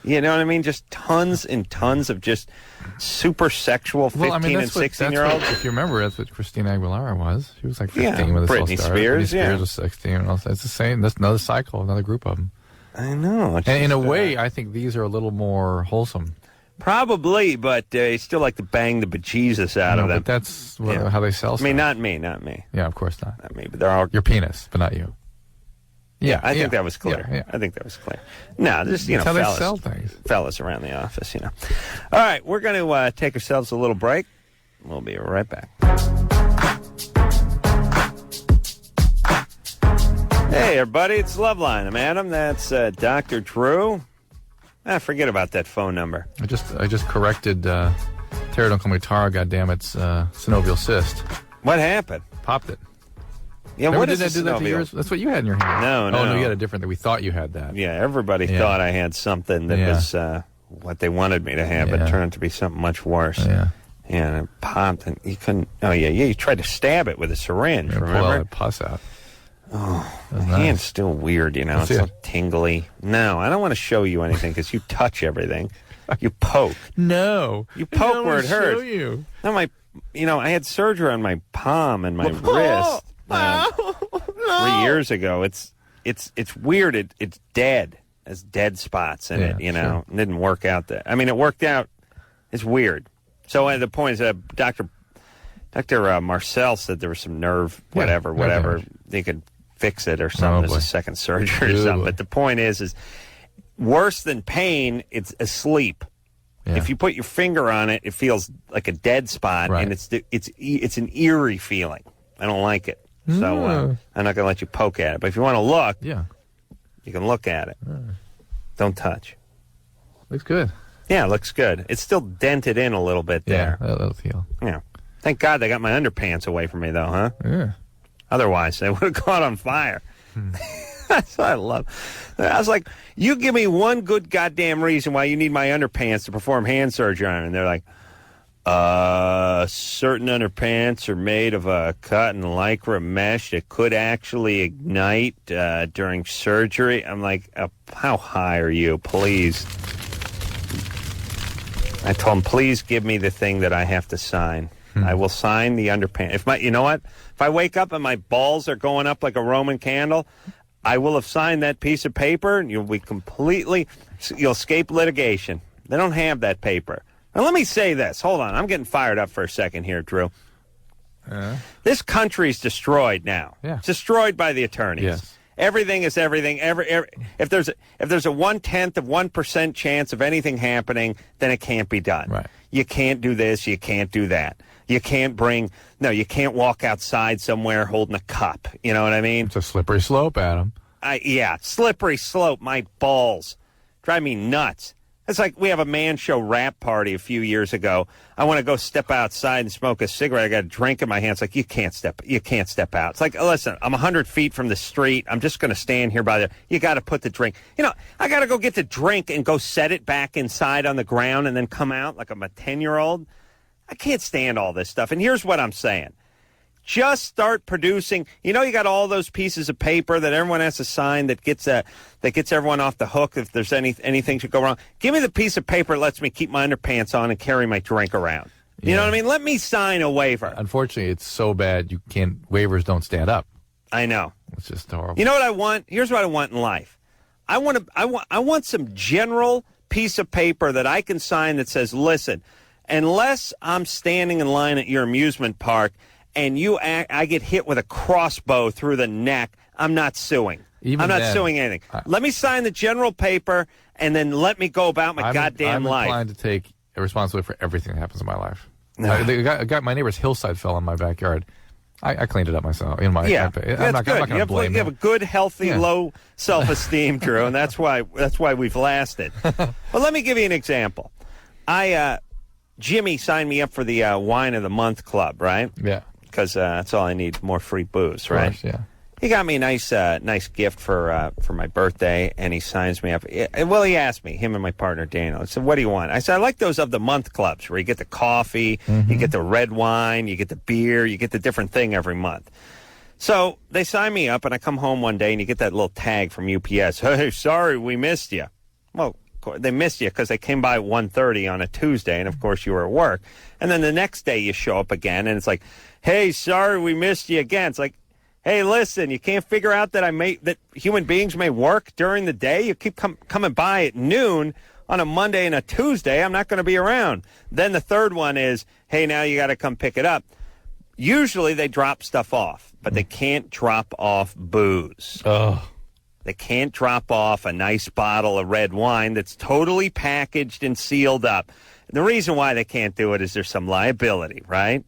You know what I mean? Just tons and tons of just super sexual 15 and 16-year-olds. If you remember, that's what Christina Aguilera was. She was like 15 when this all started. Britney Spears was 16. And all, it's the same. That's another cycle, another group of them. I know. And in a way, I think these are a little more wholesome. Probably, but you still like to bang the bejesus out of them. But that's how they sell stuff. I mean, not me. Yeah, of course not. Not me, but there are... Your penis, but not you. Yeah, I think that was clear. Yeah. I think that was clear. No, just, that's how fellas, they sell things. Fellas around the office, All right, we're going to take ourselves a little break. We'll be right back. Hey, everybody, it's Loveline. I'm Adam. That's Dr. Drew. Forget about that phone number. I just corrected Tara, don't call me Tara, goddammit. It's synovial cyst. What happened? Popped it. Yeah, Never what did is that do that to yours? That's what you had in your hand. No. Oh, no, you had a different thing. We thought you had that. Yeah, everybody thought I had something that was what they wanted me to have, but it turned out to be something much worse. Yeah. Yeah, and it popped, and you couldn't... Oh, yeah, you tried to stab it with a syringe, remember? Pull all that pus out. Oh, my hand's still weird, you know. Let's it's see so tingly. No, I don't want to show you anything because you touch everything. You poke. No. You poke I where it hurts. Show you. No, I had surgery on my palm and my wrist 3 years ago. It's weird. It's dead. There's dead spots in it, you know. It didn't work out. It worked out. It's weird. So the point is, Dr. Marcel said there was some nerve, whatever. They could fix it or something. There's a second surgery or something. But the point is worse than pain, it's asleep. Yeah. If you put your finger on it, it feels like a dead spot, and it's an eerie feeling. I don't like it. So I'm not going to let you poke at it. But if you want to look, you can look at it. Don't touch. Looks good. Yeah, it looks good. It's still dented in a little bit there. Yeah, that'll heal. Yeah. Thank God they got my underpants away from me, though, huh? Yeah. Otherwise, they would have caught on fire. That's what I love. I was like, you give me one good goddamn reason why you need my underpants to perform hand surgery on. And they're like, certain underpants are made of a cotton lycra mesh that could actually ignite during surgery. I'm like, how high are you? Please. I told him, please give me the thing that I have to sign. I will sign the underpants. You know what? If I wake up and my balls are going up like a Roman candle, I will have signed that piece of paper, and you'll escape litigation. They don't have that paper. Now, let me say this. Hold on. I'm getting fired up for a second here, Drew. This country's destroyed now. Yeah. It's destroyed by the attorneys. Yes. Everything is everything. If there's a 1/10 of 1% chance of anything happening, then it can't be done. Right. You can't do this. You can't do that. You can't walk outside somewhere holding a cup. You know what I mean? It's a slippery slope, Adam. Slippery slope. My balls drive me nuts. It's like we have a man show rap party a few years ago. I want to go step outside and smoke a cigarette. I got a drink in my hand. It's like, you can't step out. It's like, listen, I'm 100 feet from the street. I'm just going to stand here by you got to put the drink. I got to go get the drink and go set it back inside on the ground and then come out like I'm a 10-year-old. I can't stand all this stuff. And here's what I'm saying. Just start producing. You got all those pieces of paper that everyone has to sign that gets everyone off the hook if there's anything should go wrong. Give me the piece of paper that lets me keep my underpants on and carry my drink around. You know what I mean? Let me sign a waiver. Unfortunately, it's so bad waivers don't stand up. I know. It's just horrible. You know what I want? Here's what I want in life. I want some general piece of paper that I can sign that says, listen, unless I'm standing in line at your amusement park and I get hit with a crossbow through the neck, I'm not suing. I'm not suing anything. Let me sign the general paper, and then let me go about my goddamn life. I'm inclined to take responsibility for everything that happens in my life. My neighbor's hillside fell in my backyard. I cleaned it up myself. I'm not good. I'm not going to blame you have a good, healthy, low self-esteem, Drew, and that's why we've lasted. But let me give you an example. Jimmy signed me up for the Wine of the Month Club, right? Yeah. Because that's all I need, more free booze, right? Of course, yeah. He got me a nice gift for my birthday, and he signs me up. Well, he asked me, him and my partner Daniel. I said, "What do you want?" I said, "I like those of the month clubs where you get the coffee, you get the red wine, you get the beer, you get the different thing every month." So they sign me up, and I come home one day, and you get that little tag from UPS. "Hey, sorry, we missed you." Well, they missed you because they came by at 1:30 on a Tuesday, and of course you were at work. And then the next day you show up again, and it's like, "Hey, sorry, we missed you again." It's like, hey, listen, you can't figure out that human beings may work during the day? You keep coming by at noon on a Monday and a Tuesday. I'm not going to be around. Then the third one is, hey, now you got to come pick it up. Usually they drop stuff off, but they can't drop off booze. Oh. They can't drop off a nice bottle of red wine that's totally packaged and sealed up. And the reason why they can't do it is there's some liability, right?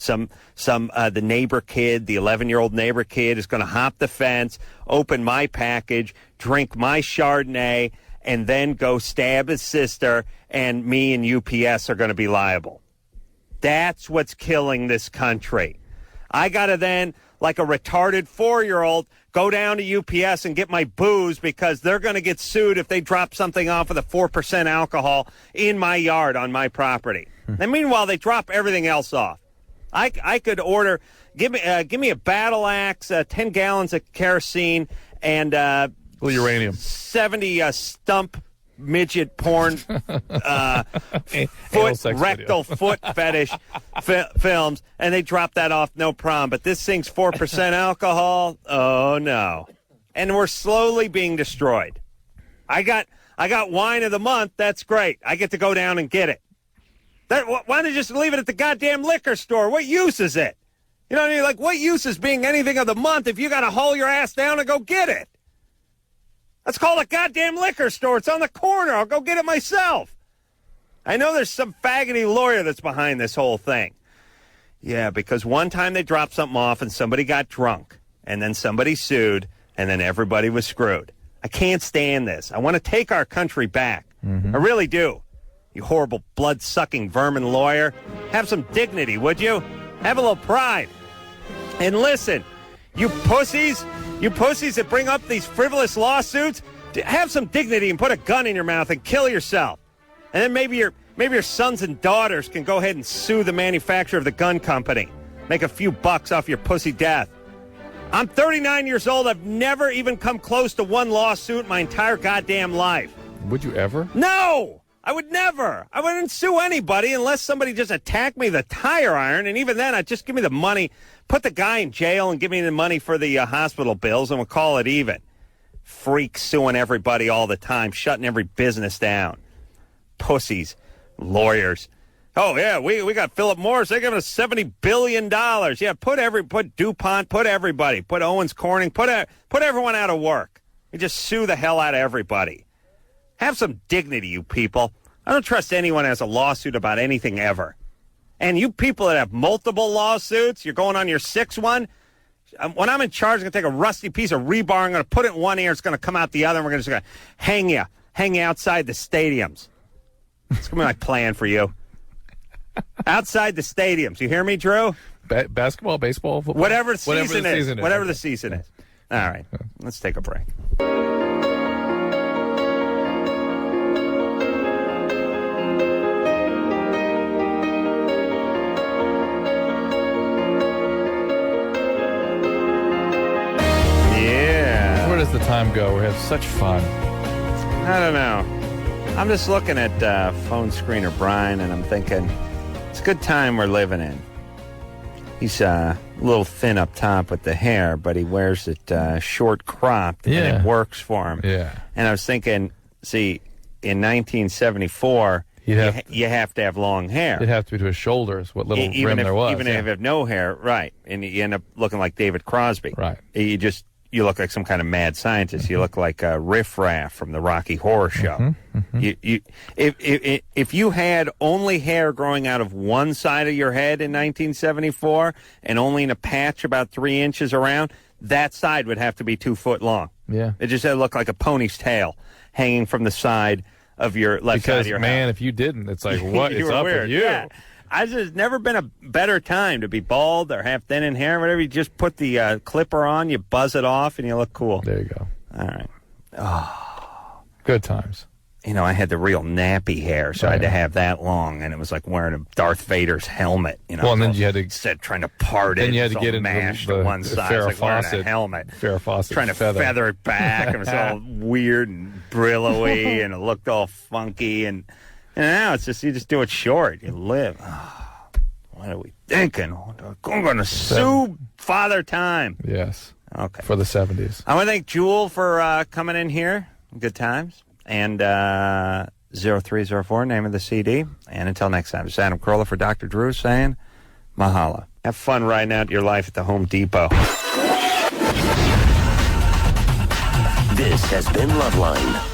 The neighbor kid, the 11-year-old neighbor kid is going to hop the fence, open my package, drink my Chardonnay, and then go stab his sister, and me and UPS are going to be liable. That's what's killing this country. I got to then, like a retarded 4-year-old, go down to UPS and get my booze because they're going to get sued if they drop something off with a 4% alcohol in my yard on my property. And meanwhile, they drop everything else off. I could order, give me a battle axe, 10 gallons of kerosene, and uranium, 70 stump midget porn, rectal foot fetish films, and they drop that off no problem. But this thing's 4% alcohol. Oh no! And we're slowly being destroyed. I got wine of the month. That's great. I get to go down and get it. Why don't you just leave it at the goddamn liquor store? What use is it? You know what I mean? Like, what use is being anything of the month if you got to haul your ass down and go get it? Let's call a goddamn liquor store. It's on the corner. I'll go get it myself. I know there's some faggoty lawyer that's behind this whole thing. Yeah, because one time they dropped something off and somebody got drunk, and then somebody sued, and then everybody was screwed. I can't stand this. I want to take our country back. I really do. You horrible blood-sucking vermin lawyer. Have some dignity, would you? Have a little pride. And listen, you pussies that bring up these frivolous lawsuits, have some dignity and put a gun in your mouth and kill yourself. And then maybe your sons and daughters can go ahead and sue the manufacturer of the gun company. Make a few bucks off your pussy death. I'm 39 years old. I've never even come close to one lawsuit my entire goddamn life. Would you ever? No! I would never. I wouldn't sue anybody unless somebody just attacked me with a tire iron, and even then, I'd just give me the money, put the guy in jail, and give me the money for the hospital bills, and we'll call it even. Freaks suing everybody all the time, shutting every business down. Pussies, lawyers. Oh, yeah, we got Philip Morris. They're giving us $70 billion. Yeah, put DuPont, put everybody, put Owens Corning, put everyone out of work. You just sue the hell out of everybody. Have some dignity, you people. I don't trust anyone who has a lawsuit about anything ever. And you people that have multiple lawsuits, you're going on your 6th one. When I'm in charge, I'm going to take a rusty piece of rebar, I'm going to put it in one ear, it's going to come out the other, and we're just going to hang you outside the stadiums. It's going to be my plan for you. Outside the stadiums. You hear me, Drew? Basketball, baseball, football? Whatever the season is. Whatever the season is. All right. Let's take a break. Where does the time go? We have such fun. I don't know. I'm just looking at phone screener Brian, and I'm thinking, it's a good time we're living in. He's a little thin up top with the hair, but he wears it short cropped, and it works for him. Yeah. And I was thinking, see, in 1974, you have to have long hair. It'd have to be to his shoulders, what little rim there was. Even if you have no hair, right. And you end up looking like David Crosby. Right. You look like some kind of mad scientist. You look like Riff Raff from the Rocky Horror Show. If you had only hair growing out of one side of your head in 1974 and only in a patch about 3 inches around, that side would have to be 2 foot long. Yeah. It just had to look like a pony's tail hanging from the side of your left side of your head. If you didn't, it's like, what is up with you? Yeah. There's never been a better time to be bald or half thin in hair, whatever. You just put the clipper on, you buzz it off, and you look cool. There you go. All right. Oh. Good times. You know, I had the real nappy hair, so I had to have that long, and it was like wearing a Darth Vader's helmet. You know, well, and then you had to instead trying to part it. Then you had to get it mashed the to one side, like wearing a helmet. Farrah Fawcett trying to feather it back, and it was all weird and brillowy, and it looked all funky. And now it's just you just do it short. You live. Oh, what are we thinking? I'm going to sue Father Time. Yes. Okay. For the 70s. I want to thank Jewel for coming in here. Good times. And 0304, name of the CD. And until next time, it's Adam Carolla for Dr. Drew saying mahalo. Have fun riding out your life at the Home Depot. This has been Loveline.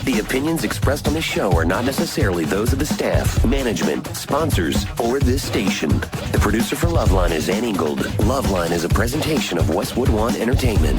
The opinions expressed on this show are not necessarily those of the staff, management, sponsors, or this station. The producer for Loveline is Ann Ingold. Loveline is a presentation of Westwood One Entertainment.